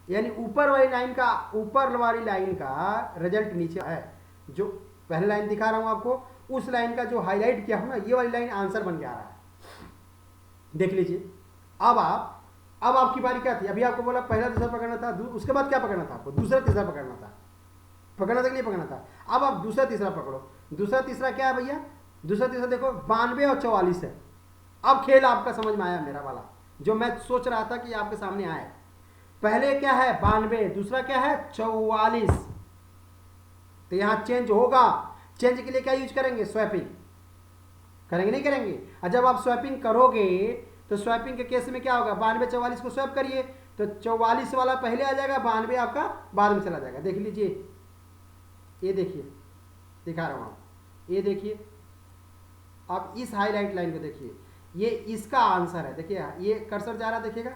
यानी ऊपर वाली लाइन का, ऊपर वाली लाइन का रिजल्ट नीचे है। जो पहले लाइन दिखा रहा हूं आपको, उस लाइन का जो हाईलाइट किया हूं ना, ये वाली लाइन आंसर बन के आ रहा है, देख लीजिए। अब आपकी बारी क्या थी, अभी आपको बोला पहला तीसरा पकड़ना था, उसके बाद क्या पकड़ना था आपको, दूसरा तीसरा पकड़ना था, पकड़ना था कि नहीं पकड़ना था। अब आप दूसरा तीसरा पकड़ो। दूसरा तीसरा क्या है भैया, दूसरा तीसरा देखो 92 और 44 है। अब खेल आपका समझ में आया मेरा वाला, जो मैं सोच रहा था कि आपके सामने आए। पहले क्या है 92, दूसरा क्या है 44, तो यहां चेंज होगा। चेंज के लिए क्या यूज करेंगे, स्वैपिंग करेंगे, नहीं करेंगे। और जब आप स्वैपिंग करोगे तो स्वैपिंग के केस में क्या होगा, 92 44 को स्वैप करिए तो 44 वाला पहले आ जाएगा, 92 आपका बाद में चला जाएगा। देख लीजिए, ये देखिए दिखा रहा हूं आप, ये देखिए आप इस हाईलाइट लाइन को देखिए, ये इसका आंसर है। देखिए ये कर्सर जा रहा है, देखिएगा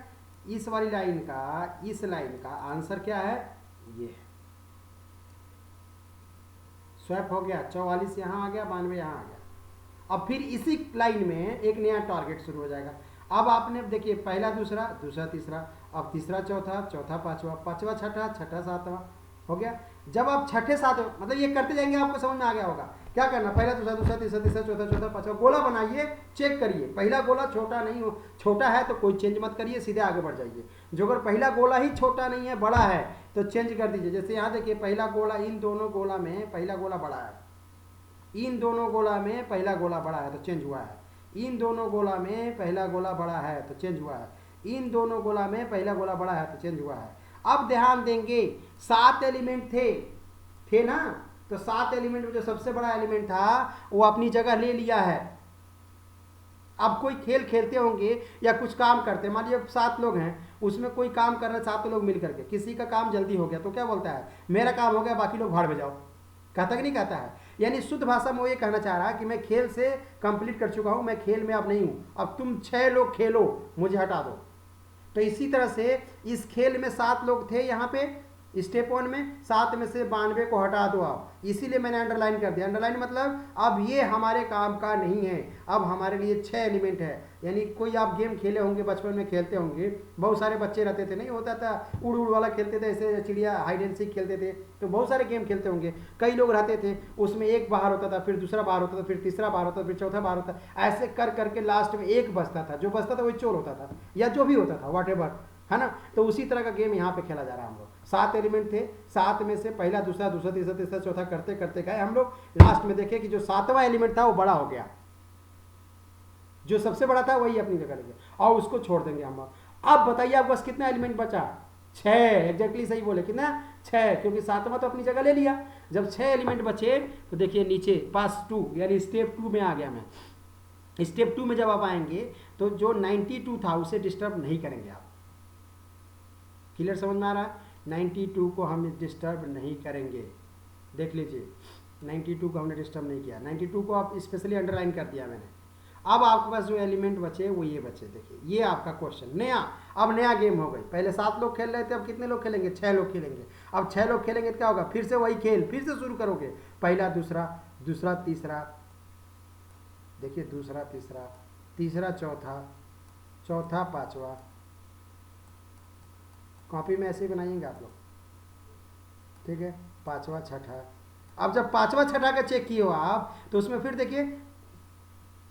इस वाली लाइन का, इस लाइन का आंसर क्या है, ये स्वैप हो गया, 44 यहां आ गया, 92 यहां आ गया। अब फिर इसी लाइन में एक नया टारगेट शुरू हो जाएगा। अब आपने देखिए पहला दूसरा, दूसरा तीसरा, अब तीसरा चौथा, चौथा पांचवा, पांचवा छठा, छठा सातवां हो गया। जब आप छठे सातवें मतलब ये करते जाएंगे, आपको समझ में आ गया होगा क्या करना, पहला दूसरा दूसरा तीसरा तीसरा चौथा चौथा पांचवा, गोला बनाइए, चेक करिए। पहला गोला छोटा नहीं हो, छोटा है तो कोई चेंज मत करिए, सीधे आगे बढ़ जाइए। जो अगर पहला गोला ही छोटा नहीं है, बड़ा है, तो चेंज कर दीजिए। जैसे यहाँ देखिए पहला गोला, इन दोनों गोला में पहला गोला बड़ा है, इन दोनों गोला में पहला गोला बड़ा है तो चेंज हुआ है। इन दोनों गोला में पहला गोला बड़ा है तो चेंज हुआ है। इन दोनों गोला में पहला गोला बड़ा है तो चेंज हुआ है। अब ध्यान देंगे 7 एलिमेंट थे ना, तो 7 एलिमेंट में जो सबसे बड़ा एलिमेंट था वो अपनी जगह ले लिया है। अब कोई खेल खेलते होंगे या कुछ काम करते, मान लीजिए 7 लोग हैं, उसमें कोई काम कर रहे 7 लोग मिल करके, किसी का काम जल्दी हो गया तो क्या बोलता है, मेरा काम हो गया, बाकी लोग भाड़ में जाओ, कहता कि नहीं कहता है। यानी शुद्ध भाषा में वो ये कहना चाह रहा है कि मैं खेल से कंप्लीट कर चुका हूं, मैं खेल में अब नहीं हूं, अब तुम 6 लोग खेलो, मुझे हटा दो। तो इसी तरह से इस खेल में 7 लोग थे, यहाँ पे स्टेप 1 में 7 में से 92 को हटा दो आप, इसीलिए मैंने अंडरलाइन कर दिया। अंडरलाइन मतलब अब ये हमारे काम का नहीं है, अब हमारे लिए 6 एलिमेंट है। यानी कोई आप गेम खेले होंगे, बचपन में खेलते होंगे, बहुत सारे बच्चे रहते थे, नहीं होता था, उड़ उड़ वाला खेलते थे, ऐसे चिड़िया हाइड एंड सीक खेलते थे, तो बहुत सारे गेम खेलते होंगे। कई लोग रहते थे, उसमें एक बाहर होता था, फिर दूसरा बाहर होता था, फिर तीसरा बाहर होता था, फिर चौथा बाहर होता, ऐसे कर करके लास्ट में एक बचता था, जो बचता था वही चोर होता था, या जो भी होता था वॉट एवर, है ना। तो उसी तरह का गेम यहाँ पे खेला जा रहा है। हम लोग 7 एलिमेंट थे, 7 में से पहला दूसरा दूसरा तीसरा तीसरा चौथा करते करते गए हम लोग, लास्ट में देखे कि जो 7वां एलिमेंट था वो बड़ा हो गया, जो सबसे बड़ा था वही अपनी जगह लेंगे और उसको छोड़ देंगे हम। अब बताइए आपके पास कितना एलिमेंट बचा, 6, एग्जैक्टली सही बोले, कितना 6, क्योंकि 7वां तो अपनी जगह ले लिया। जब 6 एलिमेंट बचे तो देखिए नीचे पास 2, यानी स्टेप 2 में आ गया मैं। स्टेप 2 में जब आप आएंगे तो जो 92 था उसे डिस्टर्ब नहीं करेंगे आप, क्लियर समझ में आ रहा है। 92 को हम डिस्टर्ब नहीं करेंगे, देख लीजिए 92 को हमने डिस्टर्ब नहीं किया, 92 को आप स्पेशली अंडरलाइन कर दिया मैंने। अब आपके पास जो एलिमेंट बचे वो ये बचे, देखिए ये आपका क्वेश्चन नया, अब नया गेम हो गई। पहले 7 लोग खेल रहे थे, अब कितने लोग खेलेंगे, 6 लोग खेलेंगे। अब 6 लोग खेलेंगे तो क्या होगा, फिर से वही खेल फिर से शुरू करोगे, पहला दूसरा दूसरा तीसरा, देखिए दूसरा तीसरा तीसरा चौथा चौथा पांचवा, कॉपी में ऐसे ही बनाएंगे आप लोग, ठीक है, पांचवा छठा। अब जब पांचवा छठा का चेक किए हो आप, तो उसमें फिर देखिए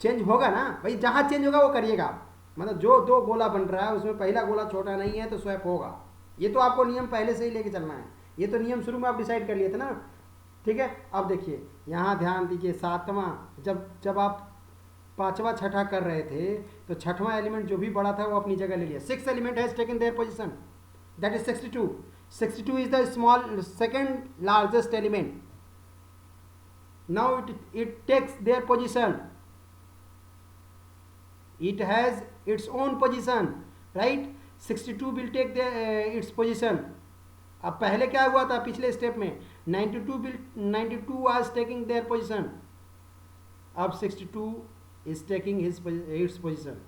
चेंज होगा ना भाई, जहां चेंज होगा वो करिएगा आप। मतलब जो 2 गोला बन रहा है उसमें पहला गोला छोटा नहीं है तो स्वैप होगा। ये तो आपको नियम पहले से ही लेके चलना है, ये तो नियम शुरू में आप डिसाइड कर लिए थे ना, ठीक है। अब देखिए यहाँ ध्यान दीजिए, 7वां जब आप 5वां छठा कर रहे थे तो 6वां एलिमेंट जो भी बड़ा था वो अपनी जगह ले लिया। 6 element has taken their position, that is 62. 62 is the second largest element. Now it takes their position, it has its own position, right? 62 will take its position. अब पहले क्या हुआ था पिछले स्टेप में, 92 was taking their position, अब 62 is taking its position,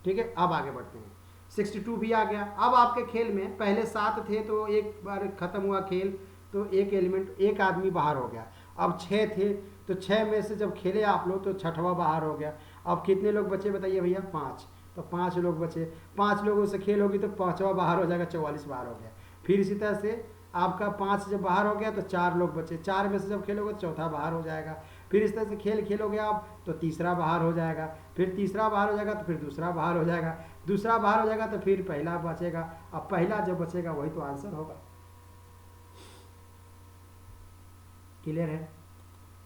ठीक है। अब आगे बढ़ते हैं, 62 भी आ गया। अब आपके खेल में पहले 7 थे तो एक बार खत्म हुआ खेल, तो एक एलिमेंट एक आदमी बाहर हो गया। अब 6 थे तो 6 में से जब खेले आप लोग तो 6वां बाहर हो गया। अब कितने लोग बचे बताइए भैया? 5। तो 5 लोग बचे, 5 लोगों से खेल होगी तो 5वां बाहर हो जाएगा, 44 बाहर हो गया। फिर इसी तरह से आपका 5 जब बाहर हो गया तो 4 लोग बचे, 4 में से जब खेलोगे तो चौथा बाहर हो जाएगा। फिर इस तरह से खेलोगे आप तो तीसरा बाहर हो जाएगा, फिर तीसरा बाहर हो जाएगा तो फिर दूसरा बाहर हो जाएगा, दूसरा बाहर हो जाएगा तो फिर पहला बचेगा। अब पहला जब बचेगा वही तो आंसर होगा। क्लियर है?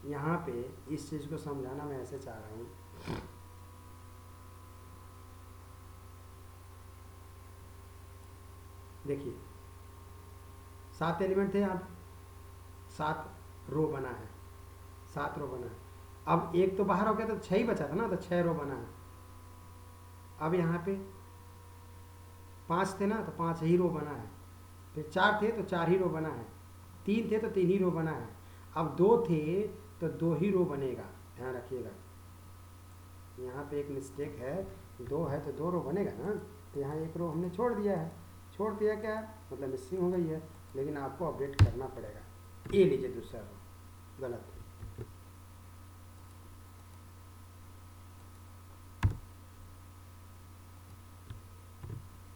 यहाँ पे इस चीज़ को समझाना मैं ऐसे चाह रहा हूँ, देखिए 7 एलिमेंट थे, यहाँ पे 7 रो बना है, 7 रो बना है। अब एक तो बाहर हो गया तो 6 ही बचा था ना, तो 6 रो बना है। अब यहाँ पे 5 थे ना, तो 5 ही रो बना है। फिर 4 थे तो 4 ही रो बना है, 3 थे तो 3 ही रो बना है। अब 2 थे तो 2 ही रो बनेगा, ध्यान रखिएगा। यहाँ पे एक मिस्टेक है, 2 है तो 2 रो बनेगा ना, तो यहाँ एक रो हमने छोड़ दिया है। छोड़ दिया क्या मतलब मिसिंग हो गई है, लेकिन आपको अपडेट करना पड़ेगा। ये लीजिए दूसरा रो गलत है,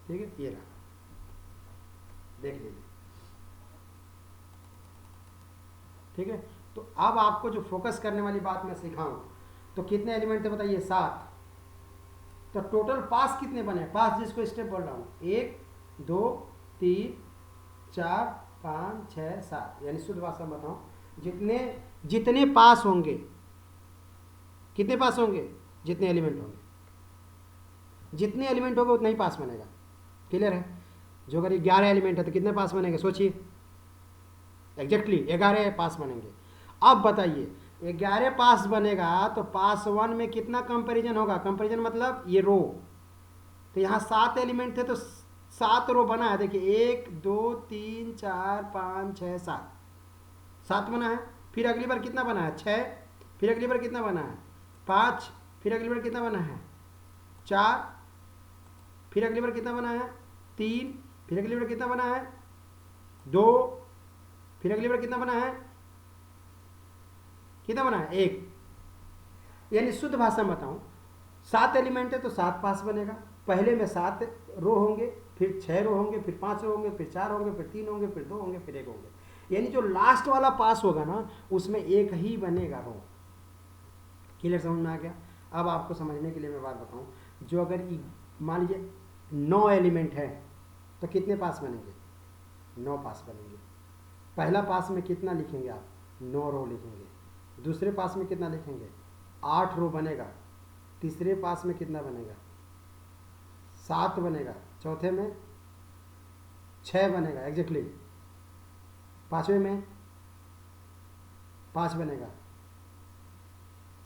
ठीक है, ये रहा, देख लीजिए, ठीक है। तो अब आपको जो फोकस करने वाली बात मैं सिखाऊं, तो कितने एलिमेंट थे बताइए? 7। तो टोटल पास कितने बने? पास जिसको स्टेप बोल रहा हूँ, 1 2 3 4 5 6 7, यानी शुद्ध भाषा में बताऊँ, जितने पास होंगे, कितने पास होंगे? जितने एलिमेंट होंगे, जितने एलिमेंट होंगे उतना ही पास बनेगा। क्लियर है? जो अगर 11 एलिमेंट है तो कितने पास बनेंगे? सोचिए, एग्जैक्टली 11 पास बनेंगे। अब बताइए 11 पास बनेगा तो पास 1 में कितना कंपैरिजन होगा? कंपैरिजन मतलब ये रो, तो यहाँ 7 एलिमेंट थे तो 7 रो बना है। देखिए 1 2 3 4 5 6 7, 7 बना है। फिर अगली बार कितना बना है? 6। फिर अगली बार कितना बना है? 5। फिर अगली बार कितना बना है? 4। फिर अगली बार कितना बना है? 3। फिर अगली बार कितना बना है? 2। फिर अगली बार कितना बना है? कितना बना है? 1। यानी शुद्ध भाषा में बताऊं, 7 एलिमेंट है तो 7 पास बनेगा। पहले में 7 रो होंगे, फिर 6 रो होंगे, फिर 5 रो होंगे, फिर 4 होंगे, फिर 3 होंगे, फिर 2 होंगे, फिर 1 होंगे। यानी जो लास्ट वाला पास होगा ना, उसमें 1 ही बनेगा रो। क्लियर समझ में आ गया? अब आपको समझने के लिए मैं बात बताऊं, जो अगर मान लीजिए 9 एलिमेंट है तो कितने पास बनेंगे? 9 पास बनेंगे। पहला पास में कितना लिखेंगे आप? 9 रो लिखेंगे। दूसरे पास में कितना लिखेंगे? 8 रो बनेगा। तीसरे पास में कितना बनेगा? 7 बनेगा। चौथे में 6 बनेगा एग्जैक्टली। पांचवें में 5 बनेगा।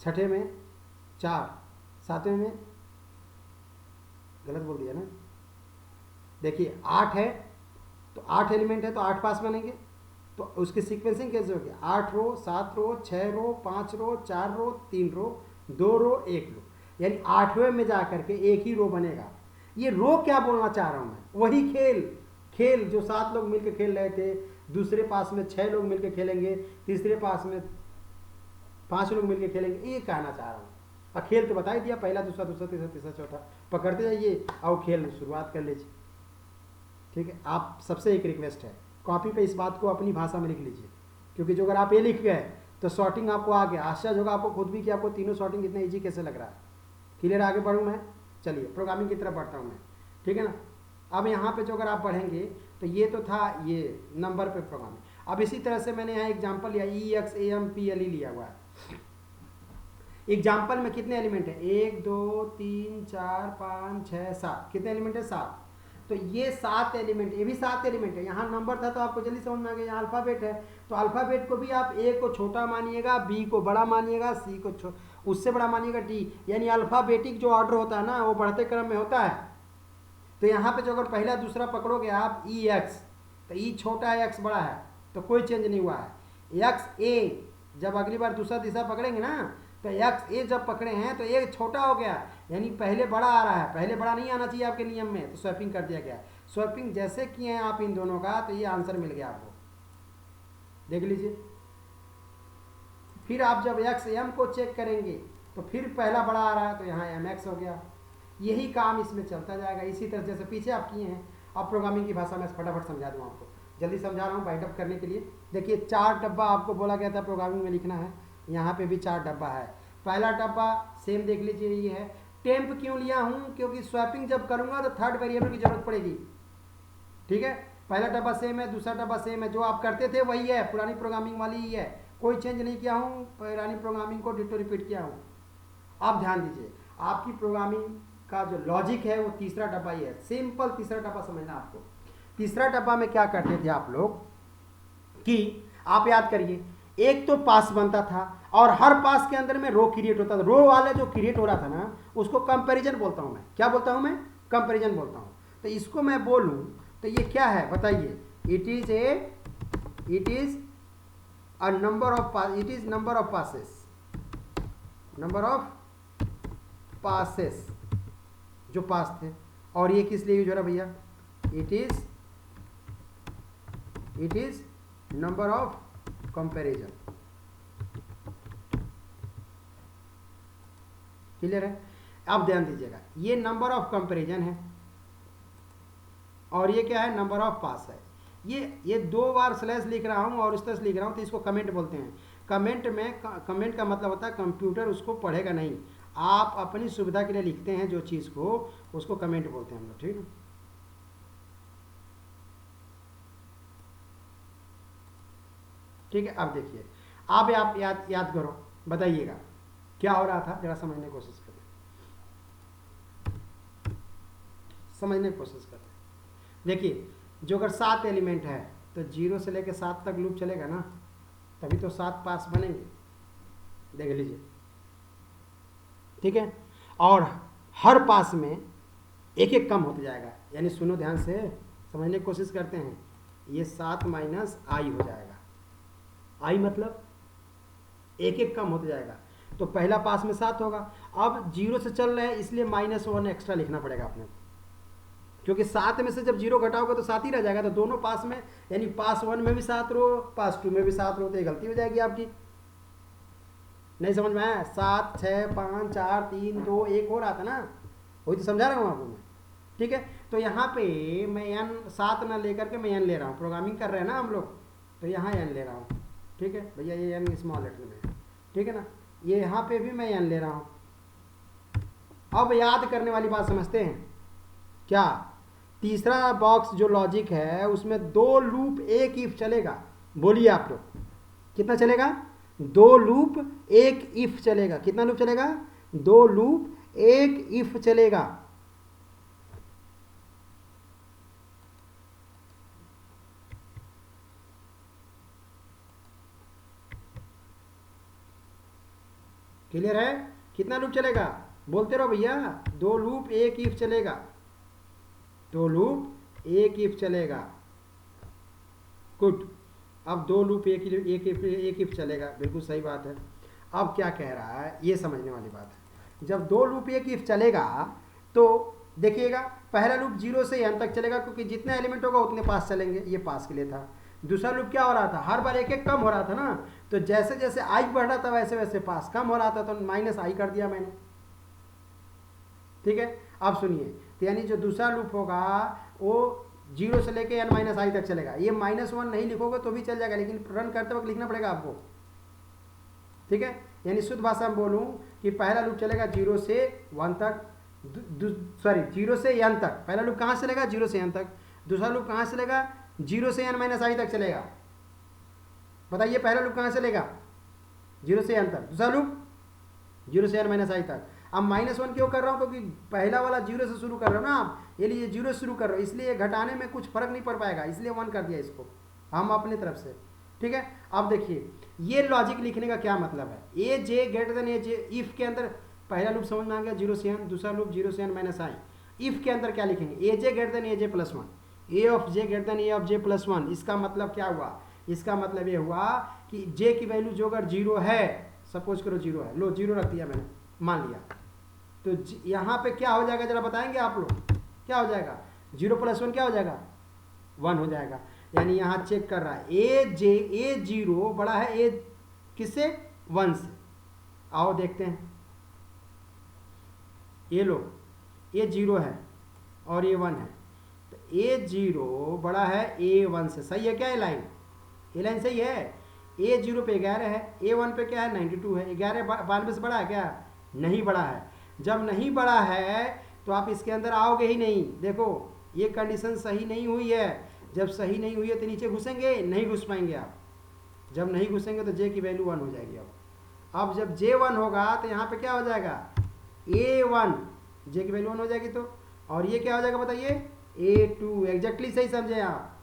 छठे में 4। सातवें में गलत बोल दिया ना, देखिए 8 है तो 8 एलिमेंट है तो 8 पास बनेंगे। तो उसकी सीक्वेंसिंग कैसे होगी? 8 रो, 7 रो, 6 रो, 5 रो, 4 रो, 3 रो, 2 रो, 1 रो, यानी 8वें में जाकर के 1 ही रो बनेगा। ये रो क्या बोलना चाह रहा हूं मैं? वही खेल जो 7 लोग मिलकर खेल रहे थे, दूसरे पास में 6 लोग मिलकर खेलेंगे, तीसरे पास में 5 लोग मिलकर खेलेंगे, ये कहना चाह रहा हूँ। और खेल तो बता ही दिया, पहला दूसरा तीसरा चौथा, पकड़ते जाइए और खेल शुरुआत कर लीजिए। ठीक है, आप सबसे एक रिक्वेस्ट है, कॉपी पे इस बात को अपनी भाषा में लिख लीजिए, क्योंकि जो अगर आप ये लिख गए तो शॉर्टिंग आपको आ गया। आश्चर्य होगा आपको खुद भी कि आपको तीनों शॉर्टिंग इतना ईजी कैसे लग रहा है। क्लियर? आगे बढ़ूँ मैं? चलिए प्रोग्रामिंग की तरफ बढ़ता हूँ मैं, ठीक है ना। अब यहाँ पे जो अगर आप पढ़ेंगे तो ये तो था ये नंबर पे प्रोग्रामिंग। अब इसी तरह से मैंने यहाँ एग्जाम्पल लिया, EXAMPLE लिया हुआ है। एग्जाम्पल में कितने एलिमेंट है? 1 2 3 4 5 6 7, कितने एलिमेंट है? 7। तो ये 7 एलिमेंट, ये भी 7 एलिमेंट है। यहाँ नंबर था तो आपको जल्दी समझ में आ गया, यहाँ अल्फ़ाबेट है तो अल्फ़ाबेट को भी आप A को छोटा मानिएगा, B को बड़ा मानिएगा, C को उससे बड़ा मानिएगा, D, यानी अल्फ़ाबेटिक जो ऑर्डर होता है ना वो बढ़ते क्रम में होता है। तो यहाँ पे जो अगर पहला दूसरा पकड़ोगे आप EX, तो E छोटा है, X बड़ा है, तो कोई चेंज नहीं हुआ है। XA जब अगली बार दूसरा तीसरा पकड़ेंगे ना, तो XA जब पकड़े हैं तो A छोटा हो गया, यानी पहले बड़ा आ रहा है। पहले बड़ा नहीं आना चाहिए आपके नियम में, तो स्वैपिंग कर दिया गया। स्वैपिंग जैसे किए हैं आप इन दोनों का, तो ये आंसर मिल गया आपको, देख लीजिए। फिर आप जब XM को चेक करेंगे तो फिर पहला बड़ा आ रहा है तो यहाँ mx हो गया। यही काम इसमें चलता जाएगा। इसी तरह जैसे पीछे आप किए हैं, अब प्रोग्रामिंग की भाषा में फटाफट समझा दूँ आपको, जल्दी समझा रहा हूँ बाइट अप करने के लिए। देखिए 4 डब्बा आपको बोला गया था प्रोग्रामिंग में लिखना है, यहाँ पे भी 4 डब्बा है। पहला डब्बा सेम देख लीजिए, ये है। टेम्प क्यों लिया हूँ? क्योंकि स्वैपिंग जब करूँगा तो थर्ड वेरिएबल की जरूरत पड़ेगी। ठीक है, पहला डब्बा सेम है, दूसरा डब्बा सेम है, जो आप करते थे वही है, पुरानी प्रोग्रामिंग वाली ही है, कोई चेंज नहीं किया हूँ, पुरानी प्रोग्रामिंग को डिटो रिपीट किया हूँ। आप ध्यान दीजिए, आपकी प्रोग्रामिंग का जो लॉजिक है वो तीसरा डब्बा ही है। सिंपल तीसरा डब्बा समझना आपको। तीसरा डब्बा में क्या करते थे आप लोग कि आप याद करिए, एक तो पास बनता था और हर पास के अंदर में रो क्रिएट होता था। रो वाला जो क्रिएट हो रहा था ना, उसको कंपैरिजन बोलता हूं मैं। क्या बोलता हूं मैं? कंपैरिजन बोलता हूं। तो इसको मैं बोलूं तो ये क्या है बताइए? It is a number of passes, number of passes जो पास थे। और ये किस लिए यूज हो रहा भैया? It is number of comparison. Clear है? अब ध्यान दीजिएगा, ये नंबर ऑफ कंपैरिजन है और ये क्या है? नंबर ऑफ पास है। ये 2 बार स्लैश लिख रहा हूं और इस तरह से लिख रहा हूं तो इसको कमेंट बोलते हैं। कमेंट का मतलब होता है कंप्यूटर उसको पढ़ेगा नहीं, आप अपनी सुविधा के लिए लिखते हैं जो चीज़ को, उसको कमेंट बोलते हैं हम लोग। ठीक है, ठीक है। अब देखिए, आप याद करो, बताइएगा क्या हो रहा था, जरा समझने की कोशिश करें, समझने की कोशिश करें। देखिए, जो अगर 7 एलिमेंट है तो 0 से लेकर 7 तक लूप चलेगा ना, तभी तो 7 पास बनेंगे। देख लीजिए, ठीक है। और हर पास में एक एक कम होता जाएगा, यानी सुनो ध्यान से, समझने की कोशिश करते हैं। ये 7 माइनस आई हो जाएगा। आई मतलब एक एक कम होता जाएगा, तो पहला पास में 7 होगा। अब 0 से चल रहे हैं इसलिए -1 एक्स्ट्रा लिखना पड़ेगा अपने को, क्योंकि 7 में से जब 0 घटाओगे तो 7 ही रह जाएगा। तो दोनों पास में, यानी पास 1 में भी 7 रो, पास 2 में भी 7 रो, तो ये गलती हो जाएगी आपकी। नहीं समझ में आया? 7 6 5 4 3 2 1 हो रहा था ना, वही तो समझा रहा हूँ आपको मैं। ठीक है, तो यहाँ पे मैं n 7 ना लेकर के मैं n ले रहा हूँ। प्रोग्रामिंग कर रहे हैं ना हम लोग, तो यहाँ n ले रहा हूँ। ठीक है भैया, ये n स्मॉल लेटर में है, ठीक है ना। ये यहाँ पे भी मैं n ले रहा हूँ। अब याद करने वाली बात समझते हैं क्या? तीसरा बॉक्स जो लॉजिक है उसमें 2 लूप एक इफ चलेगा। बोलिए आप लोग, कितना चलेगा? 2 लूप एक इफ चलेगा। कितना लूप चलेगा? 2 लूप एक इफ चलेगा। क्लियर है? कितना लूप चलेगा? बोलते रहो भैया। 2 लूप एक इफ चलेगा, 2 लूप एक इफ चलेगा। गुड। अब 2 लूप एक इफ चलेगा, बिल्कुल सही बात है। अब क्या कह रहा है, ये समझने वाली बात है। जब 2 लूप एक इफ चलेगा तो देखिएगा, पहला लूप 0 से n तक चलेगा, क्योंकि जितने एलिमेंट होगा उतने पास चलेंगे। ये पास के लिए था। दूसरा लूप क्या हो रहा था? हर बार एक एक कम हो रहा था ना, तो जैसे जैसे आई बढ़ रहा था वैसे वैसे पास कम हो रहा था, तो -i कर दिया मैंने। ठीक है, अब सुनिए, तो यानी जो दूसरा लूप होगा वो 0 से लेके n-i तक चलेगा। ये -1 नहीं लिखोगे तो भी चल जाएगा, लेकिन रन करते वक्त लिखना पड़ेगा आपको। ठीक है, यानी शुद्ध भाषा में बोलूं कि पहला लूप चलेगा 0 से 1 तक, 0 से n तक। पहला लूप कहाँ से चलेगा? 0 से n तक। दूसरा लूप कहाँ से चलेगा? 0 से n-i तक चलेगा। बताइए, पहला लूप कहाँ से चलेगा? 0 से n तक। दूसरा लूप 0 से n-i तक। अब -1 क्यों कर रहा हूँ? क्योंकि पहला वाला 0 से शुरू कर रहे हो ना आप, ये लिए 0 से शुरू कर रहे हो, इसलिए घटाने में कुछ फर्क नहीं पड़ पाएगा, इसलिए 1 कर दिया इसको हम अपनी तरफ से। ठीक है, अब देखिए ये लॉजिक लिखने का क्या मतलब है। A J greater than A J, if के अंदर पहला लूप समझ में आ गया 0 से n, दूसरा लूप 0 से n-i। इफ के अंदर क्या लिखेंगे? A J greater than A J plus 1, A of J greater than A of J plus 1। इसका मतलब क्या हुआ? इसका मतलब ये हुआ कि जे की वैल्यू जो अगर 0 है, सपोज करो 0 है, लो 0 रख दिया मैंने, मान लिया, तो यहाँ पे क्या हो जाएगा जरा बताएंगे आप लोग? क्या हो जाएगा? 0 + 1 क्या हो जाएगा? 1 हो जाएगा। यानी यहाँ चेक कर रहा है ए 0 बड़ा है ए किससे? 1 से। आओ देखते हैं, ये लो, ये 0 है और ये 1 है, तो ये 0 बड़ा है ए 1 से। सही है क्या? ये लाइन सही है। ए 0 पे 11 है, ए 1 पे क्या है 92 है। 11 92 से बड़ा है क्या? नहीं बड़ा है। जब नहीं बड़ा है तो आप इसके अंदर आओगे ही नहीं। देखो ये कंडीशन सही नहीं हुई है। जब सही नहीं हुई है तो नीचे घुसेंगे? नहीं घुस पाएंगे आप। जब नहीं घुसेंगे तो जे की वैल्यू 1 हो जाएगी। अब जब जे 1 होगा तो यहाँ पे क्या हो जाएगा? ए 1, जे की वैल्यू 1 हो जाएगी। तो और ये क्या हो जाएगा बताइए? ए 2। एग्जैक्टली सही समझे आप।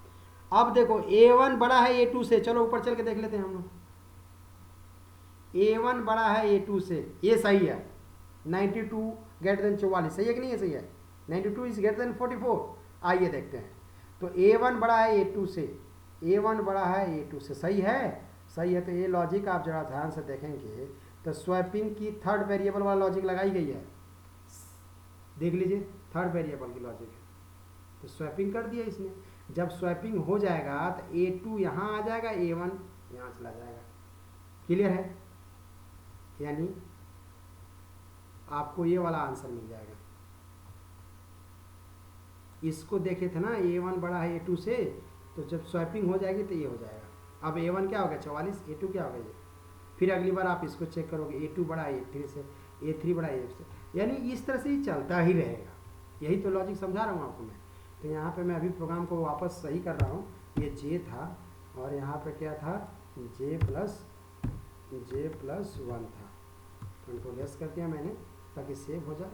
अब देखो ए 1 बड़ा है ए 2 से। चलो ऊपर चल के देख लेते हैं हम लोग। ए 1 बड़ा है ए 2 से, ये सही है। 92 ग्रेटर देन 44, सही है कि नहीं है? सही है। 92 इज ग्रेटर देन 44। आइए देखते हैं। तो ए 1 बड़ा है ए 2 से, ए 1 बड़ा है ए 2 से। सही है? सही है। तो ये लॉजिक आप जरा ध्यान से देखेंगे तो स्वैपिंग की थर्ड वेरिएबल वाला लॉजिक लगाई गई है। देख लीजिए, थर्ड वेरिएबल की लॉजिक है। तो स्वैपिंग कर दिया इसने। जब स्वैपिंग हो जाएगा तो ए 2 यहाँ आ जाएगा, ए 1 यहाँ चला जाएगा। क्लियर है? यानी आपको ये वाला आंसर मिल जाएगा। इसको देखे थे ना, ए 1 बड़ा है ए 2 से, तो जब स्वैपिंग हो जाएगी तो ये हो जाएगा। अब ए 1 क्या हो गया 44, ए 2 क्या हो गया ये। फिर अगली बार आप इसको चेक करोगे, ए 2 बड़ा है ए 3 से, ए 3 बड़ा है ए से। यानी इस तरह से ही चलता ही रहेगा। यही तो लॉजिक समझा रहा हूँ आपको मैं। तो यहाँ पे मैं अभी प्रोग्राम को वापस सही कर रहा हूँ। ये जे था और यहाँ पे क्या था? जे प्लस 1 था। कंट्रोल एस कर दिया मैंने ताकि सेव हो जाए।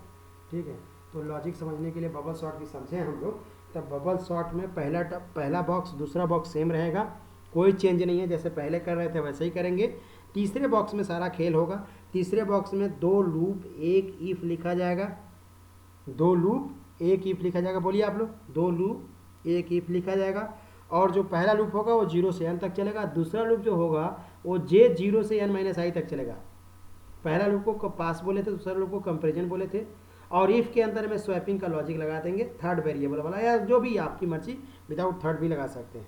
ठीक है। तो लॉजिक समझने के लिए बबल सॉर्ट भी समझे हम लोग। तब बबल सॉर्ट में पहला बॉक्स दूसरा बॉक्स सेम रहेगा, कोई चेंज नहीं है। जैसे पहले कर रहे थे वैसे ही करेंगे। तीसरे बॉक्स में सारा खेल होगा। तीसरे बॉक्स में 2 लूप 1 इफ लिखा जाएगा। 2 लूप 1 इफ लिखा जाएगा। बोलिए आप लोग, 2 लूप 1 इफ लिखा जाएगा। और जो पहला लूप होगा वो 0 से n तक चलेगा। दूसरा लूप जो होगा वो जे 0 से n-i तक चलेगा। पहला लूप को पास बोले थे, दूसरा लूप को कंपेरिजन बोले थे। और इफ के अंदर में स्वैपिंग का लॉजिक लगा देंगे, थर्ड वेरिएबल वाला, या जो भी आपकी मर्जी, विदाउट थर्ड भी लगा सकते हैं।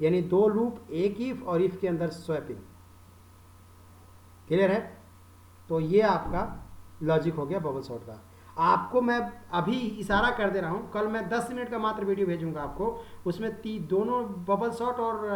यानी 2 लूप 1 इफ और इफ के अंदर स्वैपिंग। क्लियर है? तो ये आपका लॉजिक हो गया बबल सॉर्ट का। आपको मैं अभी इशारा कर दे रहा हूँ, कल मैं 10 मिनट का मात्र वीडियो भेजूंगा आपको। उसमें दोनों बबल सॉर्ट और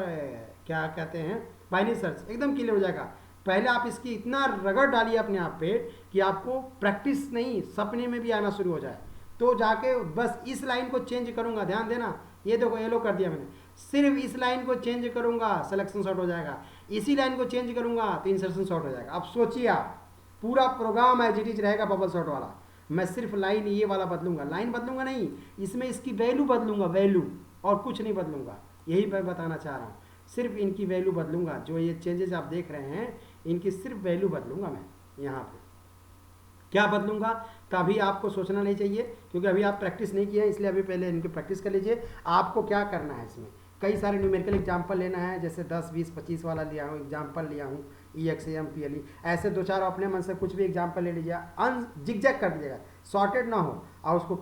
क्या कहते हैं बाइनरी सर्च एकदम क्लियर हो जाएगा। पहले आप इसकी इतना रगड़ डालिए अपने आप पे कि आपको प्रैक्टिस नहीं, सपने में भी आना शुरू हो जाए। तो जाके बस इस लाइन को चेंज करूंगा, ध्यान देना। ये देखो येलो कर दिया मैंने। सिर्फ इस लाइन को चेंज करूंगा, सिलेक्शन शॉर्ट हो जाएगा। इसी लाइन को चेंज करूंगा तो इंसर्शन शॉर्ट हो जाएगा। अब सोचिए आप, पूरा प्रोग्राम एज इट इज रहेगा बबल शॉर्ट वाला। मैं सिर्फ लाइन ये वाला बदलूंगा, लाइन बदलूंगा नहीं, इसमें इसकी वैल्यू बदलूंगा, वैल्यू, और कुछ नहीं बदलूंगा। यही मैं बताना चाह रहा हूँ। सिर्फ इनकी वैल्यू बदलूंगा। जो ये चेंजेस आप देख रहे हैं इनकी सिर्फ वैल्यू बदलूंगा मैं। यहाँ पे क्या बदलूंगा तभी आपको सोचना नहीं चाहिए, क्योंकि अभी आप प्रैक्टिस नहीं किए हैं, इसलिए अभी पहले इनकी प्रैक्टिस कर लीजिए। आपको क्या करना है, इसमें कई सारे न्यूमेरिकल एग्जाम्पल लेना है। जैसे 10, 20, 25 वाला लिया हूँ एग्जाम्पल, लिया हूँ EXAM, PLE, ऐसे 2-4 अपने मन से कुछ भी एग्जाम्पल ले लीजिए। जिगजैग कर दीजिएगा, सॉर्टेड ना हो, और उसको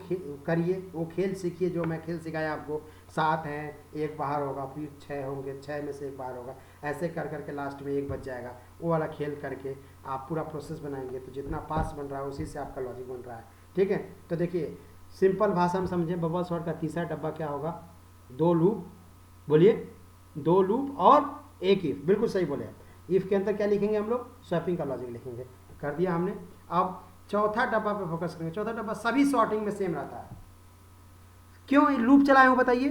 करिए। वो खेल सीखिए जो मैं खेल सिखाया आपको। 7 हैं, 1 बाहर होगा, फिर 6 होंगे, 6 में से 1 बाहर होगा, ऐसे कर करके लास्ट में 1 बच जाएगा। वो वाला खेल करके आप पूरा प्रोसेस बनाएंगे तो जितना पास बन रहा है उसी से आपका लॉजिक बन रहा है। ठीक है। तो देखिए सिंपल भाषा में समझें, बबल सॉर्ट का तीसरा डब्बा क्या होगा? 2 लूप, बोलिए, 2 लूप और 1 इफ। बिल्कुल सही बोले। इफ के अंदर क्या लिखेंगे हम लोग? स्वैपिंग का लॉजिक लिखेंगे। कर दिया हमने। अब चौथा डब्बा पे फोकस करेंगे। चौथा डब्बा सभी सॉर्टिंग में सेम रहता है। क्यों लूप चलाया हूं बताइए?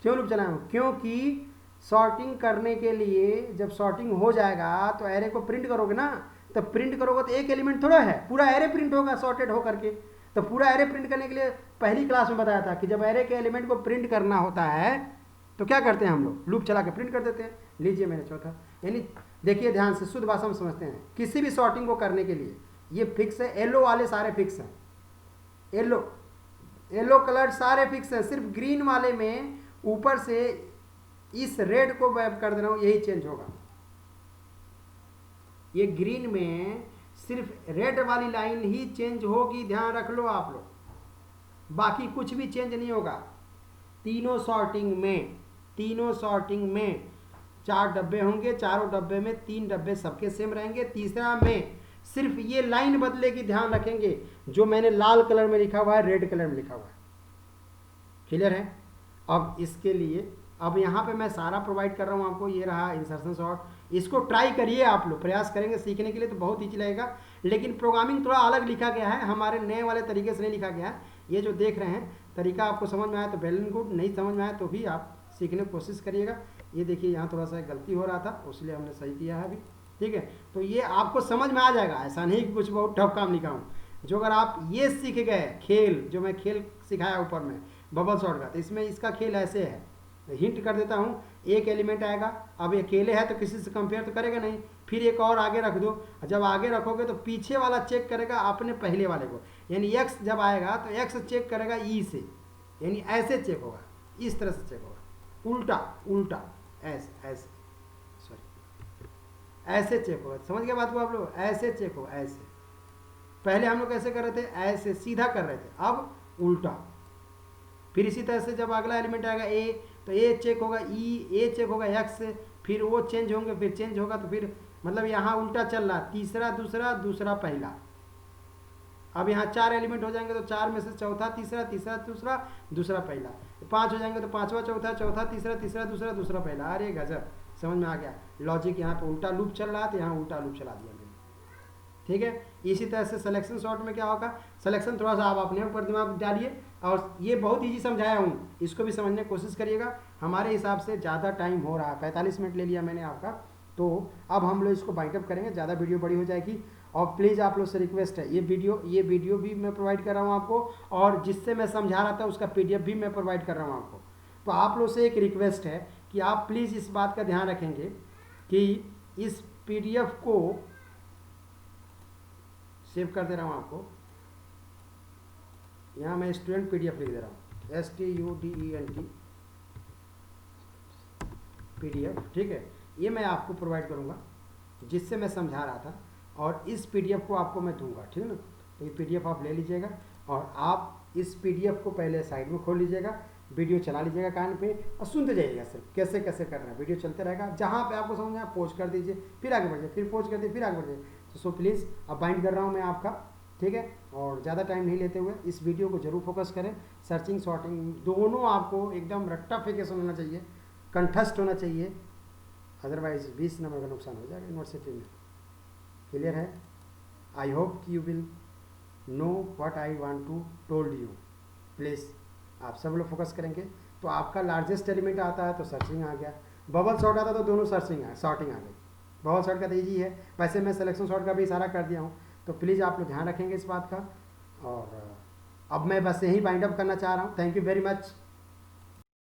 क्यों लूप चलाया हूं? क्योंकि सॉर्टिंग करने के लिए जब सॉर्टिंग हो जाएगा तो एरे को प्रिंट करोगे ना, तो प्रिंट करोगे तो एक एलिमेंट थोड़ा है, पूरा एरे प्रिंट होगा सॉर्टेड हो करके। तो पूरा एरे प्रिंट करने के लिए पहली क्लास में बताया था कि जब एरे के एलिमेंट को प्रिंट करना होता है तो क्या करते हैं हम लोग? लूप चला के प्रिंट कर देते हैं। लीजिए मैंने चौथा, यानी देखिए ध्यान से, शुद्ध भाषा में समझते हैं। किसी भी सॉर्टिंग को करने के लिए ये फिक्स है। येलो वाले सारे फिक्स हैं, येलो कलर सारे फिक्स हैं। सिर्फ ग्रीन वाले में ऊपर से इस रेड को मैं कर दे रहा हूं, यही चेंज होगा। ये ग्रीन में सिर्फ रेड वाली लाइन ही चेंज होगी, ध्यान रख लो आप लोग, बाकी कुछ भी चेंज नहीं होगा। तीनों सॉर्टिंग में 4 डब्बे होंगे, चारों डब्बे में 3 डब्बे सबके सेम रहेंगे। तीसरा में सिर्फ ये लाइन बदलेगी, ध्यान रखेंगे, जो मैंने लाल कलर में लिखा हुआ है रेड कलर में लिखा हुआ है। क्लियर है? अब इसके लिए अब यहाँ पे मैं सारा प्रोवाइड कर रहा हूँ आपको। ये रहा इंसर्शन शॉर्ट, इसको ट्राई करिए आप लोग, प्रयास करेंगे सीखने के लिए तो बहुत ईजी लगेगा। लेकिन प्रोग्रामिंग थोड़ा अलग लिखा गया है, हमारे नए वाले तरीके से नहीं लिखा गया है। ये जो देख रहे हैं तरीका आपको समझ में आया तो वेल एंड गुड, नहीं समझ में आया तो भी आप सीखने की कोशिश करिएगा। ये देखिए यहाँ थोड़ा सा गलती हो रहा था, इसलिए हमने सही किया है अभी। ठीक है, तो ये आपको समझ में आ जाएगा, ऐसा नहीं कि कुछ बहुत टफ काम लिखा हूँ। जो अगर आप ये सीख गए खेल, जो मैं खेल सिखाया ऊपर में बबल शॉट का, तो इसमें इसका खेल ऐसे है, हिंट कर देता हूँ। एक एलिमेंट आएगा, अब ये अकेले है तो किसी से कंपेयर तो करेगा नहीं, फिर एक और आगे रख दो, जब आगे रखोगे तो पीछे वाला चेक करेगा अपने पहले वाले को, यानी एक्स जब आएगा तो एक्स चेक करेगा ई से, यानी ऐसे चेक होगा, इस तरह से चेक होगा, उल्टा उल्टा, ऐसे ऐसे, सॉरी ऐसे चेक होगा। समझ गए बात को आप लोग? ऐसे चेक होगा, ऐसे। पहले हम लोग कैसे कर रहे थे? ऐसे सीधा कर रहे थे, अब उल्टा। फिर इसी तरह से जब अगला एलिमेंट आएगा ए, तो ए चेक होगा ई, ए चेक होगा एक्स से, फिर वो चेंज होंगे, फिर चेंज होगा, तो फिर मतलब यहाँ उल्टा चल रहा, तीसरा दूसरा, दूसरा पहला। अब यहाँ 4 एलिमेंट हो जाएंगे तो 4 में से चौथा तीसरा, तीसरा दूसरा, दूसरा पहला। 5 हो जाएंगे तो पांचवा चौथा, चौथा तीसरा, तीसरा दूसरा, दूसरा पहला। अरे गजब, समझ में आ गया लॉजिक। यहाँ पे उल्टा लूप चल रहा था, यहाँ उल्टा लूप चला दिया मैंने। ठीक है, इसी तरह से सिलेक्शन शॉर्ट में क्या होगा, सिलेक्शन थोड़ा सा आप अपने ऊपर दिमाग डालिए, और ये बहुत ईजी समझाया हूँ, इसको भी समझने की कोशिश करिएगा। हमारे हिसाब से ज़्यादा टाइम हो रहा है, 45 मिनट ले लिया मैंने आपका, तो अब हम लोग इसको बाइट अप करेंगे, ज़्यादा वीडियो बड़ी हो जाएगी। और प्लीज़ आप लोग से रिक्वेस्ट है, ये वीडियो भी मैं प्रोवाइड कर रहा हूँ आपको, और जिससे मैं समझा रहा था उसका PDF भी मैं प्रोवाइड कर रहा हूँ आपको। तो आप लोग से एक रिक्वेस्ट है कि आप प्लीज़ इस बात का ध्यान रखेंगे कि इस PDF को सेव कर दे रहा हूँ आपको। यहाँ मैं स्टूडेंट PDF लिख दे रहा हूँ, STUDENT PDF। ठीक है, ये मैं आपको प्रोवाइड करूँगा जिससे मैं समझा रहा था, और इस PDF को आपको मैं दूंगा। ठीक है ना, तो ये PDF आप ले लीजिएगा, और आप इस PDF को पहले साइड में खोल लीजिएगा, वीडियो चला लीजिएगा कान पे और सुनते जाइएगा सिर्फ कैसे कैसे करना है। वीडियो चलते रहेगा, जहाँ पे आपको समझ में आए पोज कर दीजिए, फिर आगे बढ़िए, फिर पोज कर दीजिए, फिर आगे बढ़िए। तो सो प्लीज़ अब बाइंड कर रहा हूँ मैं आपका। ठीक है, और ज़्यादा टाइम नहीं लेते हुए इस वीडियो को जरूर फोकस करें। सर्चिंग शॉर्टिंग दोनों आपको एकदम रट्टाफिकेशन होना चाहिए, कंठस्थ होना चाहिए, अदरवाइज 20 नंबर का नुकसान हो जाएगा यूनिवर्सिटी में। क्लियर है? I hope you will know what I want to told you. Please आप सब लोग फोकस करेंगे तो आपका लार्जेस्ट एलिमेंट आता है तो सर्चिंग आ गया, बबल शॉर्ट आता तो दोनों सॉर्टिंग आ गई। बबल शॉर्ट का तो ईजी है, वैसे मैं सिलेक्शन शॉर्ट का भी इशारा कर दिया हूँ, तो प्लीज़ आप लोग ध्यान रखेंगे इस बात का। और अब मैं बस यही वाइंड अप करना चाह रहा हूँ। Thank you very much.